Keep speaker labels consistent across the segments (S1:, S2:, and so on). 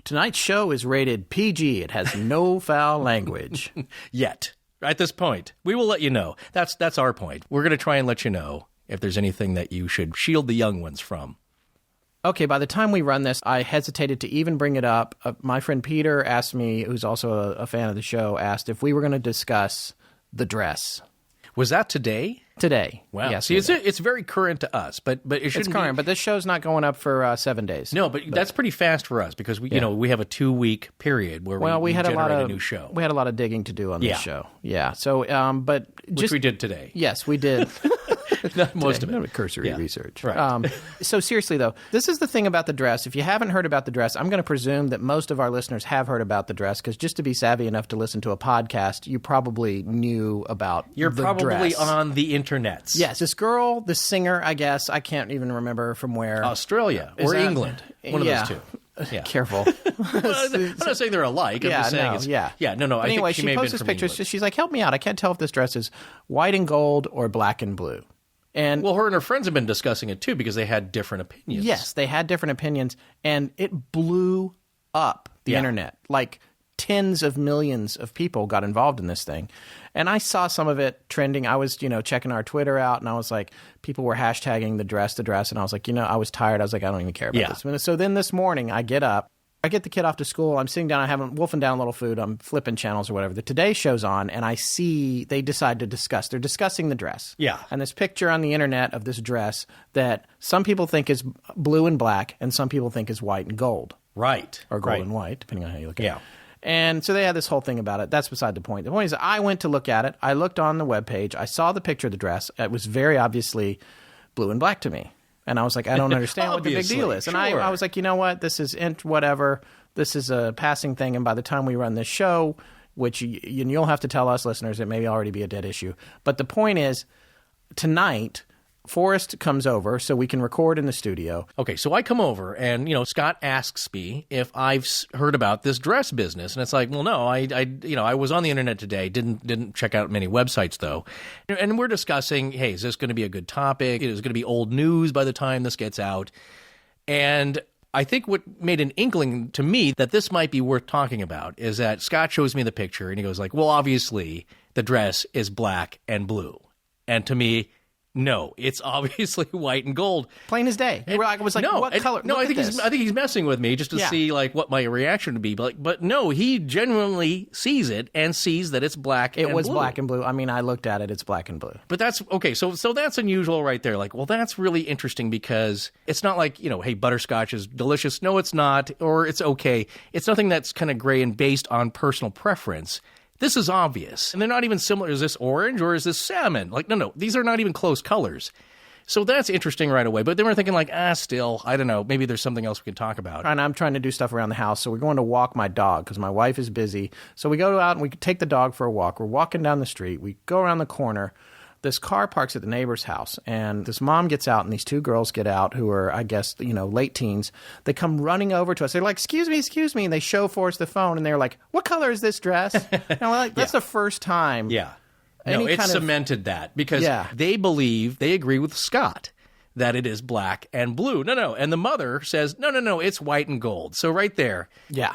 S1: Tonight's show is rated PG. It has no foul language.
S2: Yet. At this point. We will let you know. That's our point. We're going to try and let you know if there's anything that you should shield the young ones from.
S1: Okay, by the time we run this, I hesitated to even bring it up. My friend Peter asked me, who's also a fan of the show, asked if we were going to discuss the dress.
S2: Was that today?
S1: Today.
S2: Wow.
S1: Yes,
S2: see, it's very current to us, but it shouldn't
S1: It's current, but this show's not going up for 7 days.
S2: No, but that's pretty fast for us because we have a 2-week period where we
S1: had
S2: generate
S1: a
S2: new show.
S1: We had a lot of digging to do on this show. Yeah. So,
S2: which we did today.
S1: Yes, we did.
S2: Most of it.
S1: Cursory research.
S2: Right.
S1: So seriously, though, this is the thing about the dress. If you haven't heard about the dress, I'm going to presume that most of our listeners have heard about the dress because just to be savvy enough to listen to a podcast, you probably knew about
S2: You're
S1: the
S2: probably
S1: dress.
S2: on the internets.
S1: Yes, this girl, this singer, I guess, I can't even remember from where.
S2: Australia or England. One of those two. Yeah.
S1: Careful.
S2: I'm not saying they're alike. I'm just saying
S1: no.
S2: I
S1: Anyway,
S2: think she
S1: she
S2: may have
S1: posts
S2: been
S1: this
S2: from
S1: picture.
S2: England.
S1: She's like, help me out. I can't tell if this dress is white and gold or black and blue. And
S2: well, her and her friends have been discussing it, too, because they had different opinions.
S1: Yes, they had different opinions, and it blew up the internet. Like, tens of millions of people got involved in this thing. And I saw some of it trending. I was, checking our Twitter out, and I was like, people were hashtagging the dress, and I was like, I was tired. I was like, I don't even care about this. So then this morning, I get up. I get the kid off to school. I'm sitting down. I'm wolfing down a little food. I'm flipping channels or whatever. The Today Show's on, and I see they decide to discuss. They're discussing the dress.
S2: Yeah.
S1: And this picture on the internet of this dress that some people think is blue and black, and some people think is white and gold.
S2: Right.
S1: Or gold and white, depending on how you look at it.
S2: Yeah.
S1: And so they had this whole thing about it. That's beside the point. The point is I went to look at it. I looked on the webpage. I saw the picture of the dress. It was very obviously blue and black to me. And I was like, I don't understand what the big deal is. And I was like, you know what? This is whatever. This is a passing thing. And by the time we run this show, which you'll have to tell us listeners, it may already be a dead issue. But the point is, tonight, Forrest comes over so we can record in the studio.
S2: Okay, so I come over and, Scott asks me if I've heard about this dress business. And it's like, well, no, I was on the internet today, didn't check out many websites, though. And we're discussing, hey, is this going to be a good topic? Is it going to be old news by the time this gets out? And I think what made an inkling to me that this might be worth talking about is that Scott shows me the picture and he goes like, well, obviously the dress is black and blue. And to me, no, it's obviously white and gold.
S1: Plain as day. I was like, what color?
S2: No, I think he's messing with me just to see like what my reaction would be. But no, he genuinely sees it and sees that it's black and blue.
S1: It was black and blue. I mean, I looked at it. It's black and blue.
S2: But that's okay. So that's unusual right there. Like, well, that's really interesting because it's not like, hey, butterscotch is delicious. No, it's not. Or it's okay. It's nothing that's kind of gray and based on personal preference. This is obvious. And they're not even similar. Is this orange or is this salmon? Like, no. These are not even close colors. So that's interesting right away. But then we're thinking like, still, I don't know. Maybe there's something else we can talk about.
S1: And I'm trying to do stuff around the house. So we're going to walk my dog because my wife is busy. So we go out and we take the dog for a walk. We're walking down the street. We go around the corner. This car parks at the neighbor's house, and this mom gets out, and these two girls get out who are, I guess, late teens. They come running over to us. They're like, excuse me, and they show Forrest the phone, and they're like, what color is this dress? And we're like, that's the first time.
S2: Yeah. No, it cemented that because they agree with Scott that it is black and blue. No. And the mother says, no, it's white and gold. So right there.
S1: Yeah.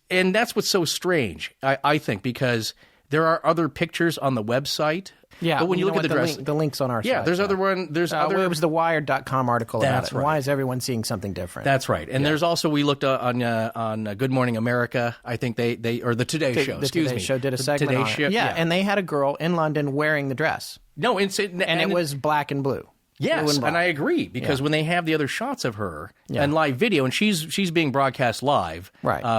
S2: And that's what's so strange, I think, because there are other pictures on the website.
S1: Yeah,
S2: but when you look at the dress,
S1: the link's on our site.
S2: Yeah, there's other one. There's other.
S1: It was the Wired.com article about it.
S2: Right.
S1: Why is everyone seeing something different?
S2: That's right. And there's also we looked on Good Morning America. I think they or the Today Show.
S1: The Today Show did a segment on it. Yeah, and they had a girl in London wearing the dress.
S2: No, and
S1: it was black and blue.
S2: Yes, and I agree because when they have the other shots of her and live video, and she's being broadcast live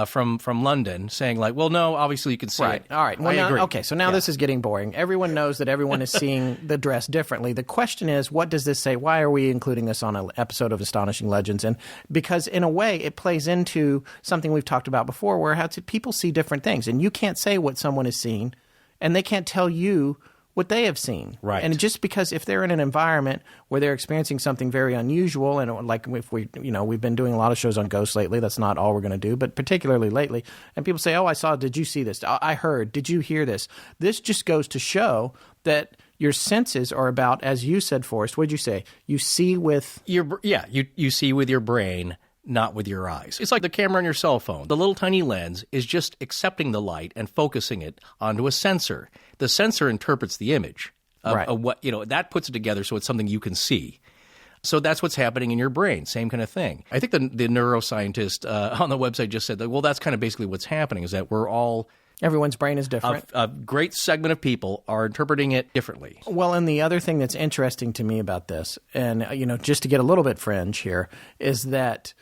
S2: from London, saying like, well, no, obviously you can see it.
S1: All right. Well,
S2: I agree.
S1: Okay, so now this is getting boring. Everyone knows that everyone is seeing the dress differently. The question is, what does this say? Why are we including this on an episode of Astonishing Legends? And because in a way, it plays into something we've talked about before, where people see different things, and you can't say what someone is seeing, and they can't tell you what they have seen.
S2: Right.
S1: And just because if they're in an environment where they're experiencing something very unusual, and like if we've been doing a lot of shows on ghosts lately, that's not all we're going to do, but particularly lately, and people say, did you see this? I heard, did you hear this? This just goes to show that your senses are about, as you said, Forrest, what'd you say? You see with...
S2: you see with your brain not with your eyes. It's like the camera on your cell phone. The little tiny lens is just accepting the light and focusing it onto a sensor. The sensor interprets the image of what, that puts it together so it's something you can see. So that's what's happening in your brain. Same kind of thing. I think the neuroscientist on the website just said that, well, that's kind of basically what's happening, is that we're all...
S1: Everyone's brain is different.
S2: A great segment of people are interpreting it differently.
S1: Well, and the other thing that's interesting to me about this, and, just to get a little bit fringe here, is that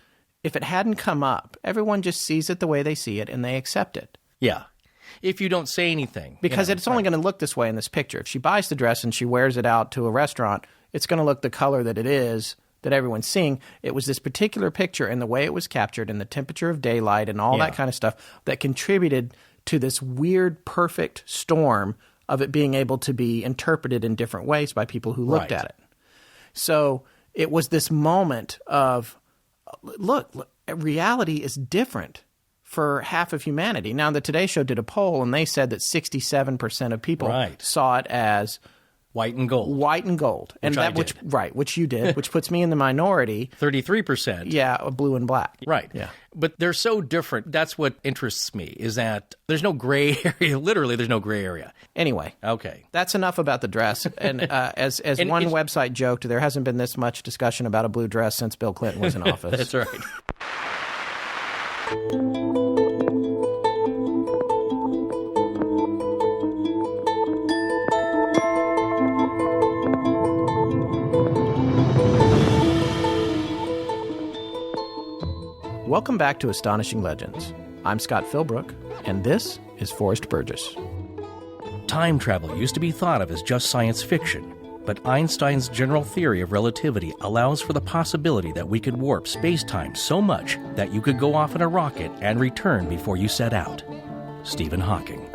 S1: if it hadn't come up, everyone just sees it the way they see it and they accept it.
S2: Yeah. If you don't say anything.
S1: Because it's only going to look this way in this picture. If she buys the dress and she wears it out to a restaurant, it's going to look the color that it is that everyone's seeing. It was this particular picture and the way it was captured and the temperature of daylight and all that kind of stuff that contributed to this weird, perfect storm of it being able to be interpreted in different ways by people who looked at it. So it was this moment of, look, reality is different for half of humanity. Now, the Today Show did a poll, and they said that 67% of people saw it as
S2: white and gold.
S1: White and gold. Which you did, which puts me in the minority.
S2: 33%.
S1: Yeah, blue and black.
S2: Right. Yeah. But they're so different. That's what interests me, is that there's no gray area. Literally, there's no gray area.
S1: Anyway.
S2: Okay.
S1: That's enough about the dress. And as one website joked, there hasn't been this much discussion about a blue dress since Bill Clinton was in office.
S2: That's right.
S1: Welcome back to Astonishing Legends. I'm Scott Philbrook, and this is Forrest Burgess.
S2: Time travel used to be thought of as just science fiction, but Einstein's general theory of relativity allows for the possibility that we could warp space-time so much that you could go off in a rocket and return before you set out. Stephen Hawking.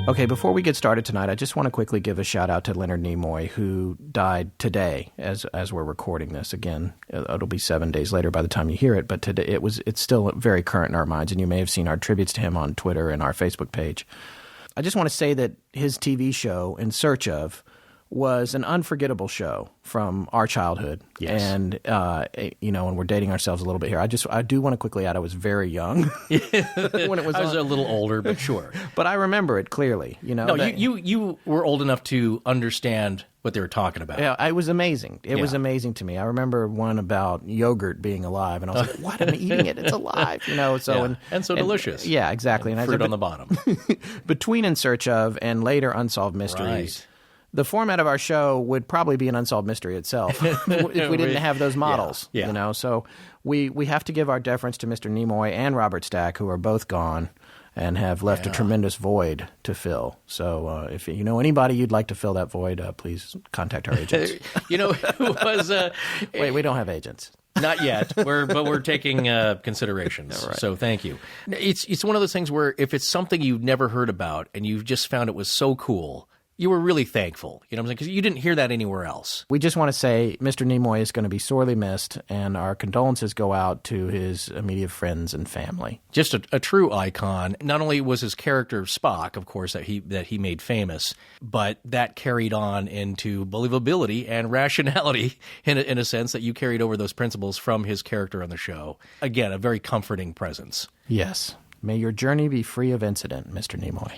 S1: Okay, before we get started tonight, I just want to quickly give a shout-out to Leonard Nimoy, who died today as we're recording this. Again, it'll be 7 days later by the time you hear it, but today it's still very current in our minds, and you may have seen our tributes to him on Twitter and our Facebook page. I just want to say that his TV show, In Search Of, was an unforgettable show from our childhood.
S2: Yes.
S1: And, and we're dating ourselves a little bit here. I do want to quickly add I was very young when it was
S2: I was a little older, but sure.
S1: But I remember it clearly.
S2: No, you were old enough to understand what they were talking about.
S1: Yeah, it was amazing. It was amazing to me. I remember one about yogurt being alive, and I was like, what? I'm eating it. It's alive.
S2: And so delicious.
S1: Yeah, exactly.
S2: And fruit on the bottom.
S1: Between In Search Of and later Unsolved Mysteries, the format of our show would probably be an unsolved mystery itself if we didn't have those models.
S2: Yeah.
S1: So we have to give our deference to Mr. Nimoy and Robert Stack, who are both gone and have left a tremendous void to fill. So if you know anybody you'd like to fill that void, please contact our agents.
S2: Who was...
S1: Wait, we don't have agents.
S2: Not yet, but we're taking considerations.
S1: Right.
S2: So thank you. It's one of those things where if it's something you've never heard about and you just found it was so cool, you were really thankful, you know what I'm saying? Because you didn't hear that anywhere else.
S1: We just want to say Mr. Nimoy is going to be sorely missed, and our condolences go out to his immediate friends and family.
S2: Just a true icon. Not only was his character Spock, of course, that he made famous, but that carried on into believability and rationality in a sense that you carried over those principles from his character on the show. Again, a very comforting presence.
S1: Yes. May your journey be free of incident, Mr. Nimoy.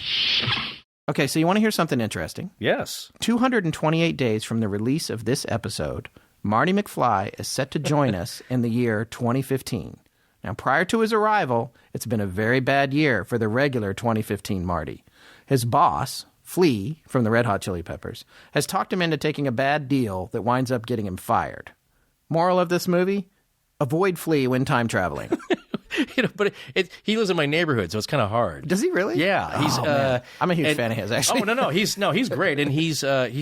S1: Okay, so you want to hear something interesting?
S2: Yes.
S1: 228 days from the release of this episode, Marty McFly is set to join us in the year 2015. Now, prior to his arrival, it's been a very bad year for the regular 2015 Marty. His boss, Flea, from the Red Hot Chili Peppers, has talked him into taking a bad deal that winds up getting him fired. Moral of this movie? Avoid Flea when time traveling.
S2: But he lives in my neighborhood, so it's kind of hard.
S1: Does he really?
S2: Yeah, he's.
S1: I'm a huge fan of his, actually.
S2: He's great, and he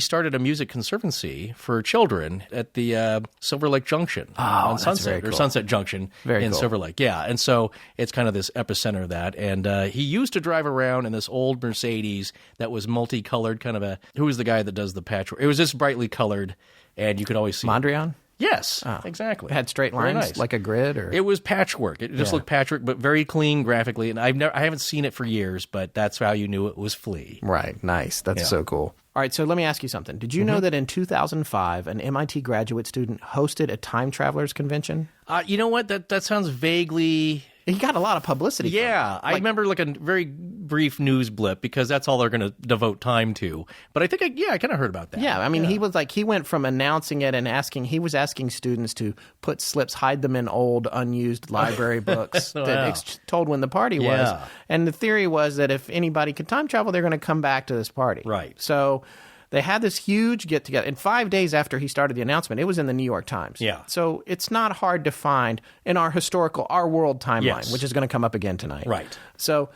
S2: started a music conservancy for children at the Silver Lake Junction on Sunset or Sunset Junction in Silver Lake. Yeah, and so it's kind of this epicenter of that. And he used to drive around in this old Mercedes that was multicolored, kind of who was the guy that does the patchwork? It was just brightly colored, and you could always see
S1: Mondrian.
S2: Yes, exactly.
S1: It had straight
S2: Very
S1: lines
S2: nice.
S1: like a grid, or
S2: It was patchwork. It just looked patchwork, but very clean graphically. And I haven't seen it for years, but that's how you knew it was Flea.
S1: right. Nice. That's so cool. All right, so let me ask you something. Did you know that in 2005, an MIT graduate student hosted a time travelers convention?
S2: You know what? That sounds vaguely.
S1: He got a lot of publicity.
S2: Yeah, I remember like a very brief news blip because that's all they're going to devote time to. But I think, I kind of heard about that.
S1: Yeah, I mean, he went from announcing it and he was asking students to put slips, hide them in old, unused library books that told when the party was.
S2: Yeah.
S1: And the theory was that if anybody could time travel, they're going to come back to this party.
S2: Right.
S1: So they had this huge get together. And 5 days after he started the announcement, it was in the New York Times.
S2: Yeah.
S1: So it's not hard to find in our world timeline,
S2: Yes.
S1: which is going to come up again tonight.
S2: Right.
S1: So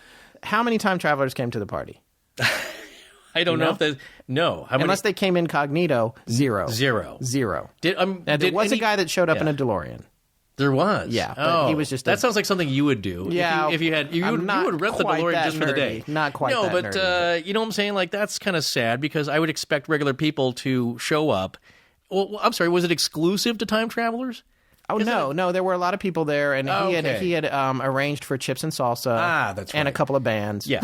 S1: how many time travelers came to the party?
S2: I don't know if there's. No. How many?
S1: Unless they came incognito, zero.
S2: Zero.
S1: Now, there was a guy that showed up in a DeLorean.
S2: There was.
S1: Yeah, but he was just
S2: that sounds like something you would do.
S1: Yeah,
S2: if you had you would rent the
S1: quite
S2: DeLorean
S1: that
S2: just for the day.
S1: nerdy. Not quite
S2: no,
S1: that
S2: but
S1: nerdy.
S2: You know what I'm saying? Like that's kind of sad because I would expect regular people to show up. Well, I'm sorry, was it exclusive to time travelers?
S1: Oh no, there were a lot of people there, and he had arranged for chips and salsa.
S2: That's
S1: and a
S2: right.
S1: couple of bands.
S2: Yeah.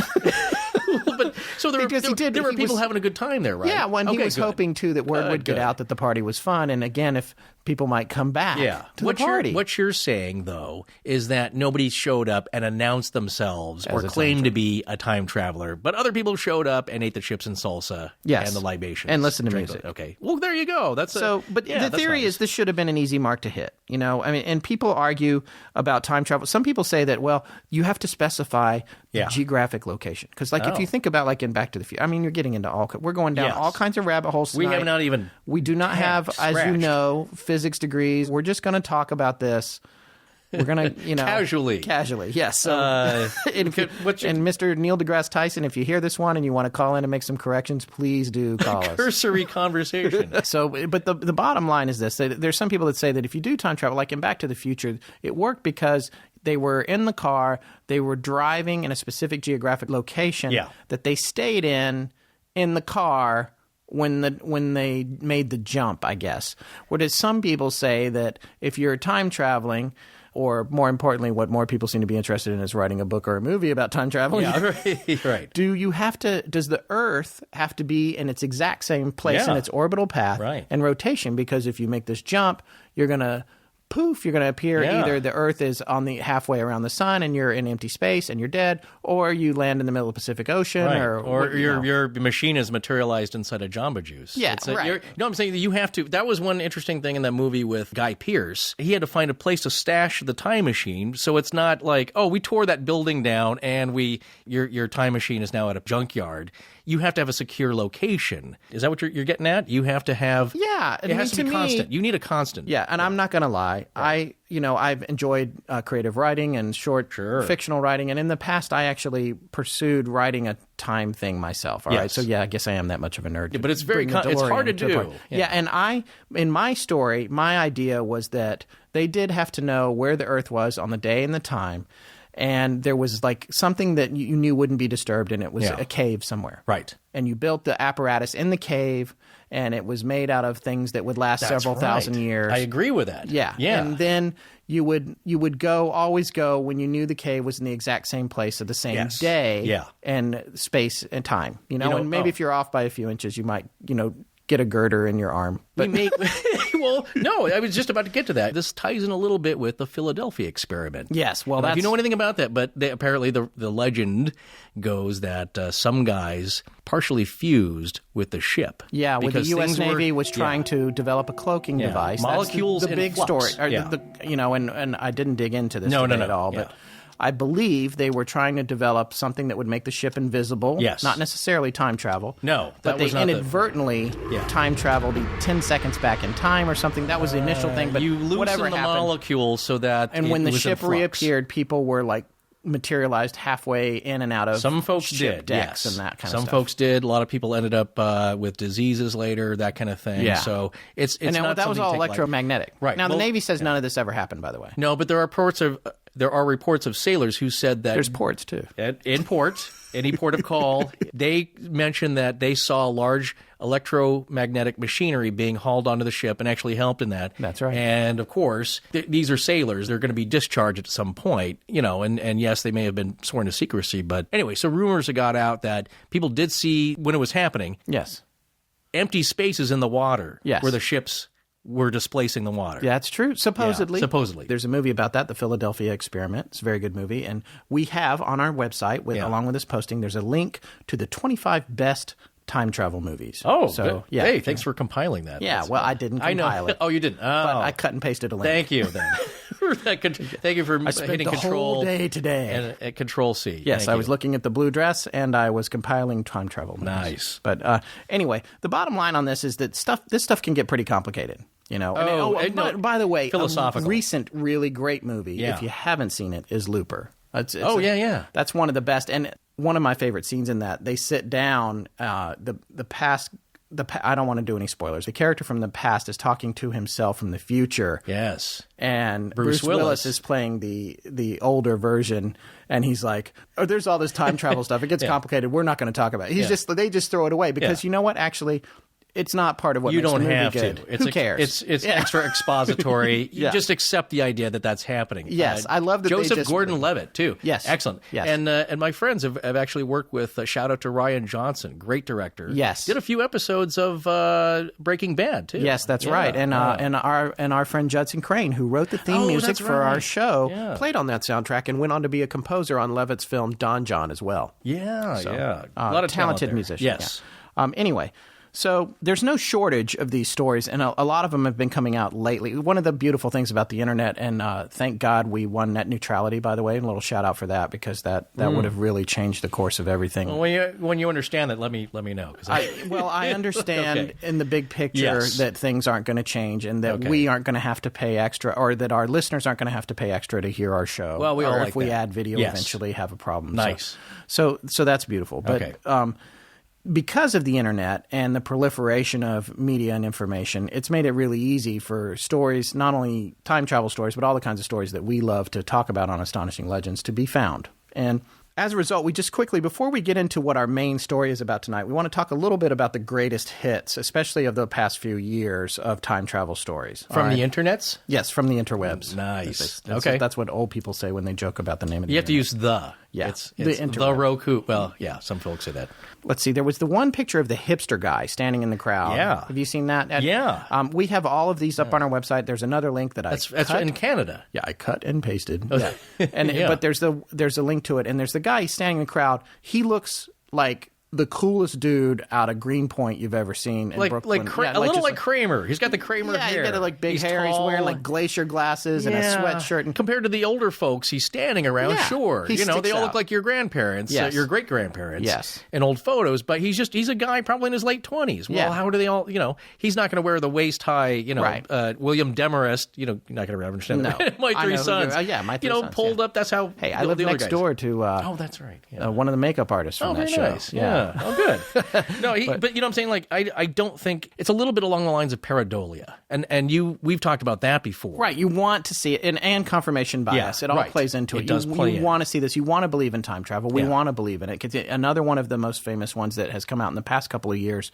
S2: But so there were people having a good time there, right?
S1: Yeah, when he was
S2: good.
S1: hoping too that word would get out that the party was fun, and again, if people might come back to the party.
S2: What you're saying, though, is that nobody showed up and announced themselves or claimed to be a time traveler, but other people showed up and ate the chips and salsa and the libations.
S1: And listened to music.
S2: Okay. Well, there you go. But
S1: the theory is this should have been an easy mark to hit. You know, I mean, and people argue about time travel. Some people say that, well, you have to specify the geographic location. Because, like, if you think about, like, in Back to the Future, I mean, you're getting into we're going down all kinds of rabbit holes tonight.
S2: We have not even
S1: We do not have, as you know, physics degrees. We're just going to talk about this. We're going to,
S2: Casually,
S1: yes. So, and Mr. Neil deGrasse Tyson, if you hear this one and you want to call in and make some corrections, please do call us.
S2: Cursory conversation.
S1: So, but the bottom line is this. There's some people that say that if you do time travel, like in Back to the Future, it worked because they were in the car, they were driving in a specific geographic location that they stayed in the car when they made the jump, I guess. Whereas some people say that if you're time traveling, or more importantly, what more people seem to be interested in is writing a book or a movie about time traveling.
S2: Yeah, right.
S1: Does the Earth have to be in its exact same place in its orbital path and rotation? Because if you make this jump, you're going to appear either the Earth is on the halfway around the sun and you're in empty space and you're dead, or you land in the middle of the Pacific Ocean,
S2: or your machine is materialized inside a Jamba Juice.
S1: Yeah,
S2: You know what I'm saying? You have to. That was one interesting thing in that movie with Guy Pearce. He had to find a place to stash the time machine, so it's not like, oh, we tore that building down and your time machine is now at a junkyard. You have to have a secure location. Is that what you're getting at? You have to have.
S1: Yeah,
S2: it has to be constant. You need a constant.
S1: Yeah, and I'm not going to lie. Right. I've enjoyed creative writing and short fictional writing, and in the past, I actually pursued writing a time thing myself. All right, so I guess I am that much of a nerd.
S2: Yeah, but it's it's hard to do.
S1: Yeah, and in my story, my idea was that they did have to know where the Earth was on the day and the time. And there was like something that you knew wouldn't be disturbed, and it was a cave somewhere.
S2: Right.
S1: And you built the apparatus in the cave, and it was made out of things that would last several thousand years.
S2: I agree with that.
S1: Yeah. And then you would always go when you knew the cave was in the exact same place at the same day and space and time. And maybe if you're off by a few inches, you might, get a girder in your arm.
S2: But well, no, I was just about to get to that. This ties in a little bit with the Philadelphia experiment.
S1: Yes, well,
S2: if you know anything about that, but apparently the legend goes that some guys partially fused with the ship.
S1: Yeah, with the U.S. Navy was trying to develop a cloaking device.
S2: Molecules
S1: That's the big
S2: flux.
S1: story. And I didn't dig into this at all, but I believe they were trying to develop something that would make the ship invisible.
S2: Yes.
S1: Not necessarily time travel.
S2: No.
S1: But they inadvertently time traveled 10 seconds back in time or something. That was the initial thing. But
S2: you loosen the molecule so that
S1: and when the ship reappeared, people were like materialized halfway in and out of
S2: some folks
S1: ship
S2: did,
S1: decks and that kind of stuff.
S2: Some folks did. A lot of people ended up with diseases later, that kind of thing.
S1: Yeah.
S2: So it's
S1: and
S2: not
S1: that was all electromagnetic.
S2: Right.
S1: Now the Navy says none of this ever happened, by the way.
S2: No, but there are reports of sailors who said that
S1: there's ports too.
S2: In port, any port of call, they mentioned that they saw large electromagnetic machinery being hauled onto the ship and actually helped in that.
S1: That's right.
S2: And of course, these are sailors. They're going to be discharged at some point, and yes, they may have been sworn to secrecy. But anyway, so rumors have got out that people did see when it was happening.
S1: Yes.
S2: Empty spaces in the water.
S1: Yes.
S2: Where the ships were displacing the water.
S1: Yeah, that's true. Supposedly.
S2: Yeah, supposedly.
S1: There's a movie about that, The Philadelphia Experiment. It's a very good movie. And we have on our website, along with this posting, there's a link to the 25 best time travel movies.
S2: Oh,
S1: so
S2: good.
S1: yeah.
S2: Hey, thanks for compiling that.
S1: Yeah, well, I didn't compile it.
S2: Oh, you didn't? Oh.
S1: But I cut and pasted a link.
S2: Thank you, then. Thank you for hitting
S1: the
S2: Control
S1: whole day today.
S2: and Control C.
S1: Yes,
S2: Thank
S1: I
S2: you.
S1: was looking at the blue dress, and I was compiling time travel movies.
S2: Nice.
S1: But anyway, the bottom line on this is that this stuff can get pretty complicated. By the way,
S2: philosophical.
S1: A recent really great movie, if you haven't seen it, is Looper.
S2: Yeah.
S1: That's one of the best, and one of my favorite scenes in that. They sit down. The past. I don't want to do any spoilers. The character from the past is talking to himself from the future.
S2: Yes.
S1: And Bruce Willis is playing the older version, and he's like, "Oh, there's all this time travel stuff. It gets complicated. We're not going to talk about it." They just throw it away because you know what? Actually, it's not part of what
S2: you
S1: makes
S2: don't
S1: the movie
S2: have
S1: good.
S2: to.
S1: Who cares?
S2: It's extra expository. You
S1: Yeah.
S2: just accept the idea that that's happening.
S1: Yes, I love that they
S2: Joseph
S1: just-
S2: Gordon-Levitt too.
S1: Yes.
S2: Excellent.
S1: Yes.
S2: And my friends have actually worked with. Shout out to Ryan Johnson, great director.
S1: Yes.
S2: Did a few episodes of Breaking Bad too.
S1: Yes, that's right. And our friend Judson Crane, who wrote the theme music
S2: that's
S1: for our
S2: right.
S1: show,
S2: Yeah.
S1: played on that soundtrack and went on to be a composer on Levitt's film Don John as well.
S2: Yeah. A
S1: lot
S2: of
S1: talented
S2: talent
S1: musician.
S2: Yes.
S1: Yeah. Anyway, so there's no shortage of these stories, and a lot of them have been coming out lately. One of the beautiful things about the internet, and thank God we won net neutrality, by the way, and a little shout out for that, because that would have really changed the course of everything.
S2: Well, when you understand that, let me know.
S1: I understand
S2: Okay.
S1: in the big picture
S2: Yes.
S1: that things aren't going to change, and that
S2: Okay.
S1: we aren't going to have to pay extra, or that our listeners aren't going to have to pay extra to hear our show.
S2: Well, we all
S1: or
S2: like
S1: if we
S2: that.
S1: add video,
S2: Yes.
S1: eventually have a problem.
S2: Nice.
S1: So that's beautiful. But
S2: Okay.
S1: because of the internet and the proliferation of media and information, it's made it really easy for stories, not only time travel stories, but all the kinds of stories that we love to talk about on Astonishing Legends, to be found. And as a result, we just quickly, before we get into what our main story is about tonight, we want to talk a little bit about the greatest hits, especially of the past few years, of time travel stories.
S2: From
S1: All right?
S2: the internets?
S1: Yes, from the interwebs.
S2: Nice.
S1: Okay. That's what old people say when they joke about the name of the
S2: You have to
S1: internet.
S2: use the.
S1: Yeah,
S2: It's
S1: the
S2: the
S1: interweb.
S2: Roku. Well, yeah, some folks say that.
S1: Let's see. There was the one picture of the hipster guy standing in the crowd.
S2: Yeah.
S1: Have you seen that?
S2: Yeah.
S1: We have all of these up on our website. There's another link that
S2: That's
S1: cut.
S2: in Canada.
S1: Yeah, I cut and pasted.
S2: Yeah. Yeah.
S1: But there's a link to it, and there's the guy standing in the crowd. He looks like the coolest dude out of Greenpoint you've ever seen in Brooklyn.
S2: A little like Kramer. He's got the Kramer hair.
S1: he's got like big hair.
S2: Tall.
S1: He's wearing like glacier glasses and a sweatshirt. And
S2: compared to the older folks he's standing around,
S1: Yeah,
S2: sure.
S1: he
S2: They
S1: sticks
S2: all
S1: out.
S2: look like your grandparents,
S1: Yes.
S2: your great-grandparents
S1: Yes.
S2: in old photos, but he's a guy probably in his late 20s. Well,
S1: Yeah.
S2: how do they all, he's not going to wear the waist-high,
S1: Right.
S2: William Demarest, you're not going to understand
S1: No.
S2: that. My
S1: I
S2: Three
S1: know.
S2: Sons.
S1: My Three Sons,
S2: pulled
S1: yeah.
S2: up, that's how
S1: hey, I
S2: the
S1: live
S2: older
S1: next
S2: guys.
S1: door to
S2: Oh, that's right. Yeah.
S1: one of the makeup artists from that
S2: very
S1: show.
S2: nice. Yeah. Oh, good. No, but you know what I'm saying? Like, I don't think it's a little bit along the lines of pareidolia, and we've talked about that before.
S1: Right, you want to see it, and confirmation bias.
S2: Yeah,
S1: it all
S2: right.
S1: plays into it.
S2: It does play
S1: You
S2: in.
S1: want to see this. You want to believe in time travel. We
S2: Yeah.
S1: want to believe in it. 'Cause another one of the most famous ones that has come out in the past couple of years,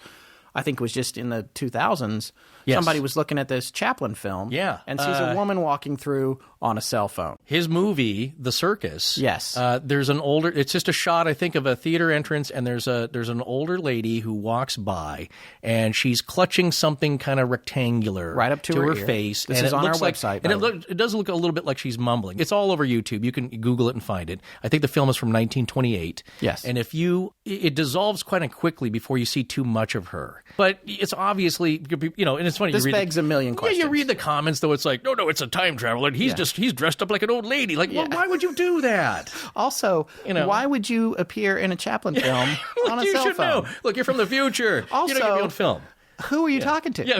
S1: I think it was just in the 2000s,
S2: Yes.
S1: somebody was looking at this Chaplin film
S2: Yeah.
S1: and sees a woman walking through on a cell phone.
S2: His movie, The Circus.
S1: Yes.
S2: There's an older. It's just a shot, I think, of a theater entrance, and there's an older lady who walks by, and she's clutching something kind of rectangular
S1: Right up to her ear.
S2: face.
S1: This
S2: and
S1: is
S2: it
S1: on
S2: looks
S1: our
S2: like,
S1: website,
S2: and
S1: by the way.
S2: it does look a little bit like she's mumbling. It's all over YouTube. You can Google it and find it. I think the film is from 1928.
S1: Yes.
S2: And it dissolves quite quickly before you see too much of her. But it's obviously, and it's funny.
S1: This
S2: you read
S1: begs a million questions.
S2: Yeah, you read the comments though. It's like, no, it's a time traveler. He's dressed up like an old lady. Like, well, why would you do that?
S1: Also, why would you appear in a Chaplin film on a
S2: You
S1: cell
S2: should
S1: phone?
S2: know. Look, you're from the future.
S1: Also,
S2: you don't get me on film.
S1: Who are you talking to?
S2: Yeah,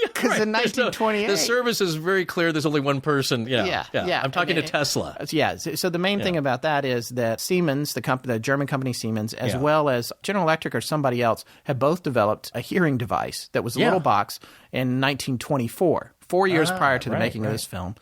S1: Because
S2: right.
S1: in 1928,
S2: the service is very clear. There's only one person. Yeah. I'm talking to Tesla.
S1: Yeah. So the main thing about that is that Siemens, the German company Siemens, as well as General Electric or somebody else, have both developed a hearing device that was a little box in 1924, 4 years prior to the making of this film,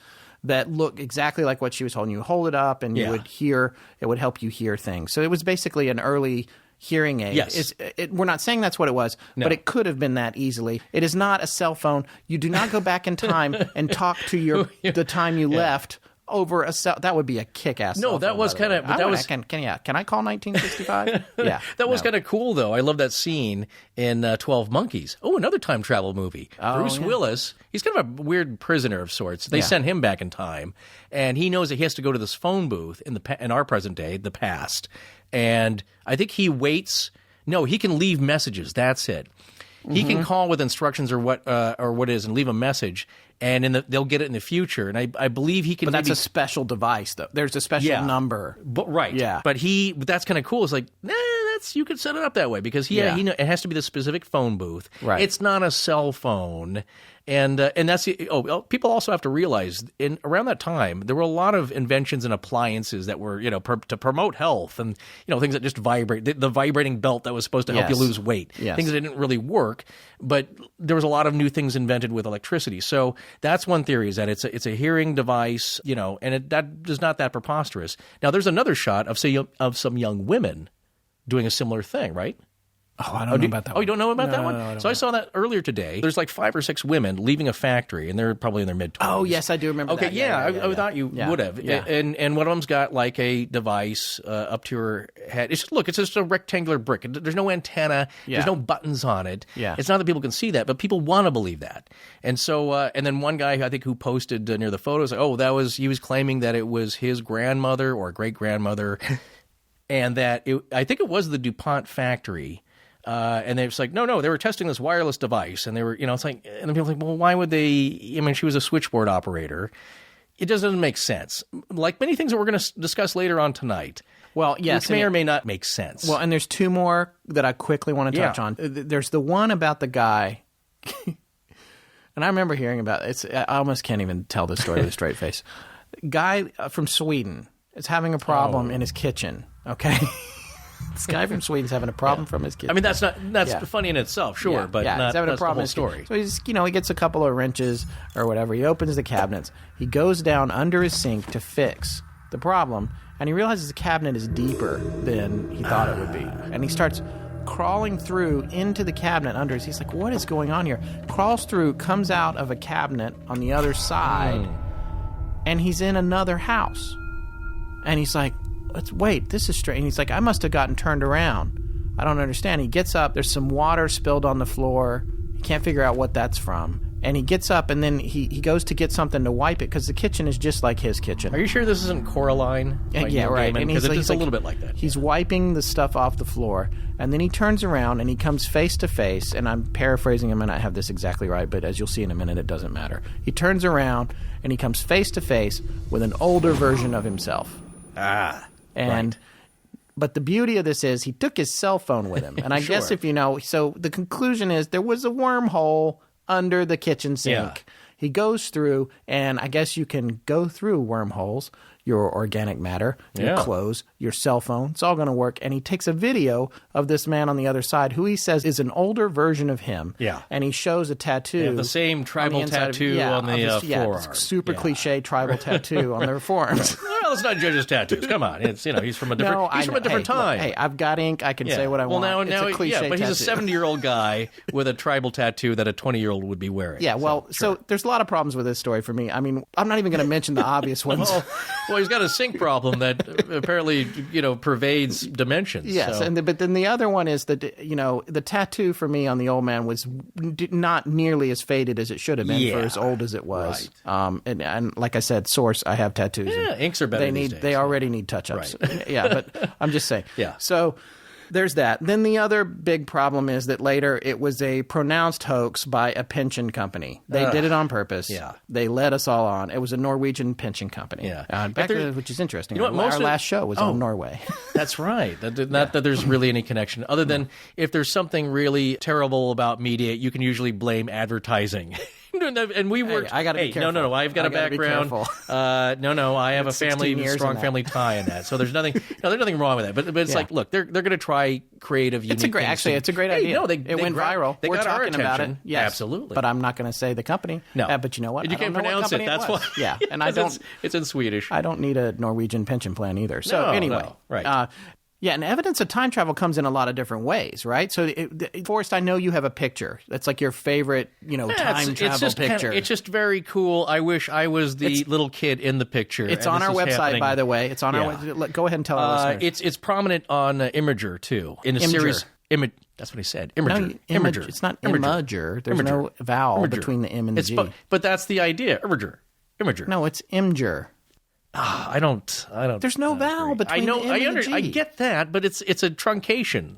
S1: that looked exactly like what she was holding. You hold it up and you would hear, it would help you hear things. So it was basically an early hearing aid.
S2: Yes.
S1: We're not saying that's what it was,
S2: No.
S1: but it could have been that easily. It is not a cell phone. You do not go back in time and talk to the time you left over a cell. That would be a kick-ass.
S2: No,
S1: cell
S2: that
S1: phone,
S2: was
S1: by the way.
S2: kinda- but that was-
S1: Can I call 1965? Yeah,
S2: That was kind of cool, though. I love that scene in 12 Monkeys. Oh, another time travel movie. Bruce Willis, he's kind of a weird prisoner of sorts. They sent him back in time, and he knows that he has to go to this phone booth in our present day, the past. And I think he waits. No, he can leave messages. That's it. He can call with instructions or what it is and leave a message, and they'll get it in the future. And I believe he can.
S1: But that's a special device, though. There's a special number.
S2: But right.
S1: Yeah.
S2: But that's kind of cool. It's like, you could set it up that way because he it has to be the specific phone booth.
S1: Right.
S2: It's not a cell phone. And that's people also have to realize around that time there were a lot of inventions and appliances that were to promote health and things that just vibrate, the vibrating belt that was supposed to help you lose weight, things that didn't really work, but there was a lot of new things invented with electricity. So that's one theory, is that it's a hearing device, and that is not that preposterous. Now there's another shot of some young women doing a similar thing, right?
S1: Oh, I don't know about that one.
S2: Oh, you don't know about that one?
S1: No,
S2: So I saw that earlier today. There's like 5 or 6 women leaving a factory, and they're probably in their mid-20s.
S1: Oh, yes, I do remember that.
S2: Okay, I thought you would have.
S1: Yeah.
S2: And one of them's got like a device up to her head. It's just a rectangular brick. There's no antenna.
S1: Yeah.
S2: There's no buttons on it.
S1: Yeah.
S2: It's not that people can see that, but people want to believe that. And so, and then one guy, I think, who posted near the photos, he was claiming that it was his grandmother or great-grandmother, and that I think it was the DuPont factory. And they're just like, no, they were testing this wireless device, and they were, it's like, and then people are like, well, why would they? I mean, she was a switchboard operator. It doesn't make sense. Like many things that we're going to discuss later on tonight.
S1: Well, yes,
S2: which may or may not make sense.
S1: Well, and there's 2 more that I quickly want to touch on. There's the one about the guy, and I remember hearing about it. I almost can't even tell this story with a straight face. Guy from Sweden is having a problem in his kitchen. Okay. This guy from Sweden's having a problem from his kitchen.
S2: I mean, that's funny in itself, sure, but
S1: he's
S2: not,
S1: having
S2: that's
S1: a problem
S2: the whole story.
S1: So he gets a couple of wrenches or whatever. He opens the cabinets. He goes down under his sink to fix the problem, and he realizes the cabinet is deeper than he thought it would be. And he starts crawling through into the cabinet under his. He's like, what is going on here? Crawls through, comes out of a cabinet on the other side, and he's in another house. And he's like, wait, this is strange. He's like, I must have gotten turned around. I don't understand. He gets up. There's some water spilled on the floor. He can't figure out what that's from. And he gets up, and then he goes to get something to wipe it because the kitchen is just like his kitchen.
S2: Are you sure this isn't Coraline?
S1: Yeah, right.
S2: Because it's a little bit like that.
S1: He's wiping the stuff off the floor, and then he turns around and he comes face to face, and I'm paraphrasing him, and I have this exactly right, but as you'll see in a minute, it doesn't matter. He turns around, and he comes face to face with an older version of himself. But the beauty of this is he took his cell phone with him. And I guess if so the conclusion is there was a wormhole under the kitchen sink.
S2: Yeah.
S1: He goes through, and I guess you can go through wormholes, your organic matter, your clothes, your cell phone. It's all going to work. And he takes a video of this man on the other side who he says is an older version of him.
S2: Yeah.
S1: And he shows a tattoo.
S2: The same tribal tattoo on the forearm.
S1: Super cliche tribal tattoo on their forearms.
S2: Well, let's not judge his tattoos. Come on. It's he's from a different time.
S1: Look, I've got ink. I can say what I want.
S2: Now,
S1: it's a cliche
S2: but he's
S1: tattoo.
S2: a 70-year-old guy with a tribal tattoo that a 20-year-old would be wearing.
S1: Yeah, well, so there's a lot of problems with this story for me. I mean, I'm not even going to mention the obvious ones.
S2: Well, he's got a sink problem that apparently, pervades dimensions.
S1: Yes,
S2: so.
S1: but then the other one is that, the tattoo for me on the old man was not nearly as faded as it should have been for as old as it was.
S2: Right.
S1: And like I said, source, I have tattoos.
S2: Yeah, inks are better these days.
S1: They already need touch-ups.
S2: Right.
S1: Yeah, but I'm just saying.
S2: Yeah.
S1: So there's that. Then the other big problem is that later it was a pronounced hoax by a pension company. They did it on purpose.
S2: Yeah.
S1: They led us all on. It was a Norwegian pension company.
S2: Yeah.
S1: Which is interesting.
S2: You know what,
S1: Our last show was on Norway.
S2: That's right. Not that there's really any connection. Other than if there's something really terrible about media, you can usually blame advertising. And we worked.
S1: I got to be careful.
S2: No. I've got a background. I have a strong family tie in that. So there's nothing. There's nothing wrong with that. But it's like, look, they're going to try creative, unique things.
S1: It's a great idea.
S2: It
S1: went viral.
S2: We're
S1: got
S2: talking
S1: about it. Yes,
S2: absolutely.
S1: But I'm not going to say the company.
S2: No,
S1: but you know what?
S2: You can't pronounce it. That's why.
S1: Yeah, and I don't.
S2: It's in Swedish.
S1: I don't need a Norwegian pension plan either. So anyway,
S2: right.
S1: Yeah, and evidence of time travel comes in a lot of different ways, right? So, Forrest, I know you have a picture. That's like your favorite, time travel picture.
S2: It's just very cool. I wish I was the little kid in the picture.
S1: It's on our website, by the way. It's on our website. Go ahead and tell our listeners.
S2: It's prominent on Imager, too. In a series. That's what he said. Imager.
S1: No, Imager. It's not Imager. There's no vowel between the M and the G.
S2: But that's the idea. Imager.
S1: No, it's Imgur.
S2: I don't.
S1: There's no vowel between the M and the G.
S2: I get that, but it's a truncation.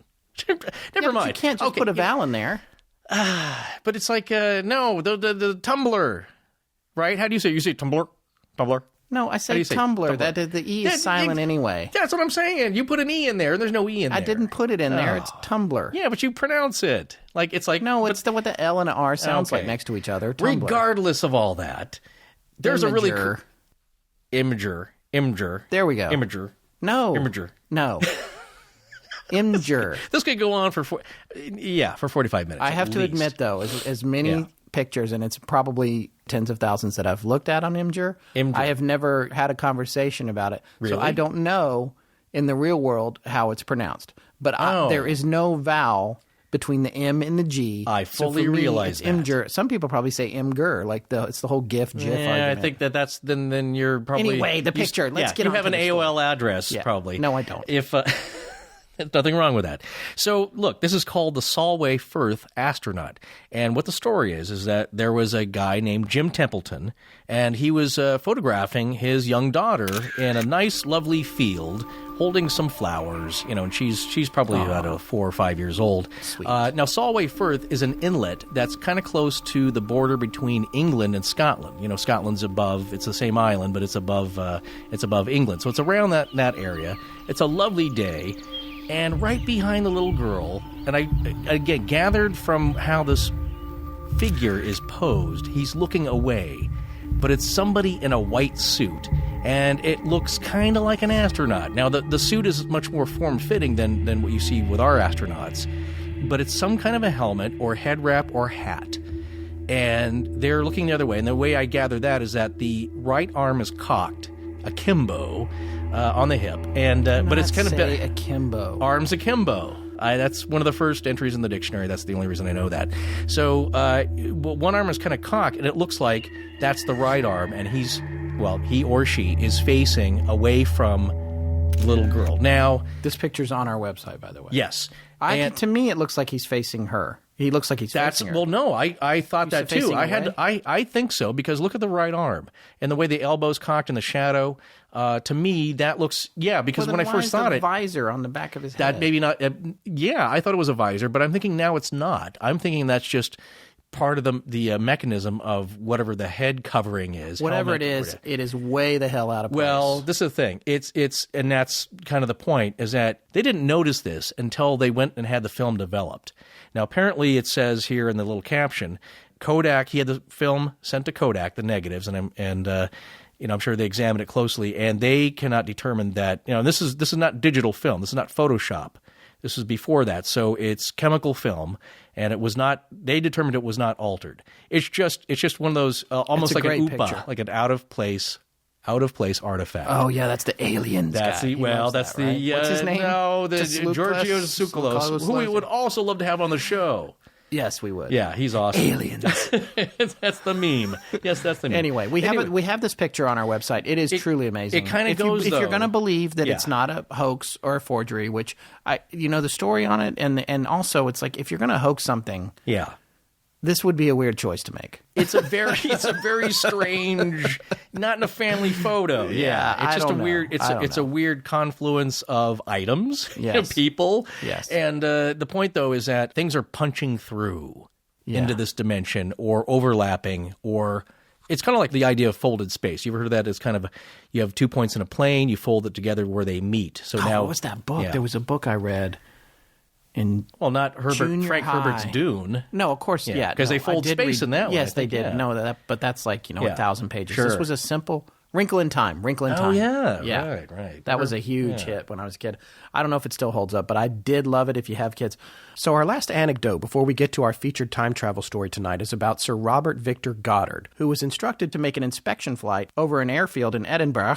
S2: Never mind.
S1: You can't just put a vowel in there.
S2: But it's like the tumbler, right? How do you say? You say tumbler?
S1: No, I say tumbler. That the E is silent anyway.
S2: That's what I'm saying. You put an E in there, and there's no E in there.
S1: I didn't put it in there. It's tumbler.
S2: Yeah, but you pronounce it it's like
S1: no. It's what the L and the R sounds like next to each other. Tumbler.
S2: Regardless of all that, there's a really cool Imager. There we go. Imager.
S1: No.
S2: Imager.
S1: No. Imgur.
S2: This could go on for 45 minutes.
S1: I have to admit, though, as many pictures, and it's probably tens of thousands that I've looked at on Imgur, I have never had a conversation about it.
S2: Really?
S1: So I don't know in the real world how it's pronounced. But there is no vowel between the M and the G.
S2: I fully realize that.
S1: Imgur. Some people probably say Imgur, it's the whole GIF argument.
S2: I think that's then you're probably...
S1: Anyway, the picture. Let's get on to
S2: you have an AOL address, probably.
S1: No, I don't.
S2: If... There's nothing wrong with that. So, look, this is called the Solway Firth astronaut. And what the story is that there was a guy named Jim Templeton, and he was photographing his young daughter in a nice, lovely field, holding some flowers, and she's probably about 4 or 5 years old.
S1: Sweet.
S2: Now, Solway Firth is an inlet that's kind of close to the border between England and Scotland. Scotland's above; it's the same island, but it's above England. So it's around that area. It's a lovely day. And right behind the little girl, and I get gathered from how this figure is posed, he's looking away, but it's somebody in a white suit, and it looks kind of like an astronaut. Now, the suit is much more form-fitting than what you see with our astronauts, but it's some kind of a helmet or head wrap or hat, and they're looking the other way. And the way I gather that is that the right arm is cocked, akimbo, on the hip, and but it's kind of
S1: akimbo.
S2: Arms akimbo. That's one of the first entries in the dictionary. That's the only reason I know that. So one arm is kind of cocked, and it looks like that's the right arm, and he or she is facing away from the little girl. Now,
S1: this picture's on our website, by the way.
S2: Yes.
S1: To me, it looks like he's facing her. He looks like he's facing her.
S2: Well, no, I thought that too. I think so, because look at the right arm and the way the elbow's cocked in the shadow. To me, that looks because when I first thought it,
S1: visor on the back of his head.
S2: That maybe not. I thought it was a visor, but I'm thinking now it's not. I'm thinking that's just part of the mechanism of whatever the head covering is.
S1: Whatever it is way the hell out of place.
S2: Well, this is the thing. It's and that's kind of the point, is that they didn't notice this until they went and had the film developed. Now, apparently, it says here in the little caption, Kodak. He had the film sent to Kodak, the negatives, and I'm sure they examined it closely, and they cannot determine that. This is not digital film. This is not Photoshop. This was before that, so it's chemical film, and it was not. They determined it was not altered. It's just one of those almost like an UPA, like an out of place artifact.
S1: Oh yeah, that's the aliens.
S2: That's
S1: guy.
S2: That's the
S1: right? What's his name?
S2: No, the Giorgio Tsoukalos, who we would also love to have on the show.
S1: Yes, we would.
S2: Yeah, he's awesome.
S1: Aliens.
S2: That's the meme. Yes, that's the meme.
S1: Anyway, we have this picture on our website. It is truly amazing.
S2: It kind of goes.
S1: If you're going to believe that it's not a hoax or a forgery, which the story on it, and also it's like if you're going to hoax something, this would be a weird choice to make.
S2: It's a very strange, not in a family photo. Yeah, it's just it's a weird confluence of items, people.
S1: Yes.
S2: And the point though is that things are punching through into this dimension or overlapping, or it's kind of like the idea of folded space. You ever heard of that? It's kind of you have 2 points in a plane, you fold it together where they meet. So now
S1: what was that book? There was a book I read.
S2: Not Frank Herbert's Dune.
S1: No, of course,
S2: because they fold space in that one.
S1: Yes, they did. Yeah. No, but that's like 1,000 pages.
S2: Sure.
S1: This was a simple Wrinkle in Time.
S2: Oh yeah, right.
S1: That was a huge hit when I was a kid. I don't know if it still holds up, but I did love it. If you have kids. So our last anecdote before we get to our featured time travel story tonight is about Sir Robert Victor Goddard, who was instructed to make an inspection flight over an airfield in Edinburgh.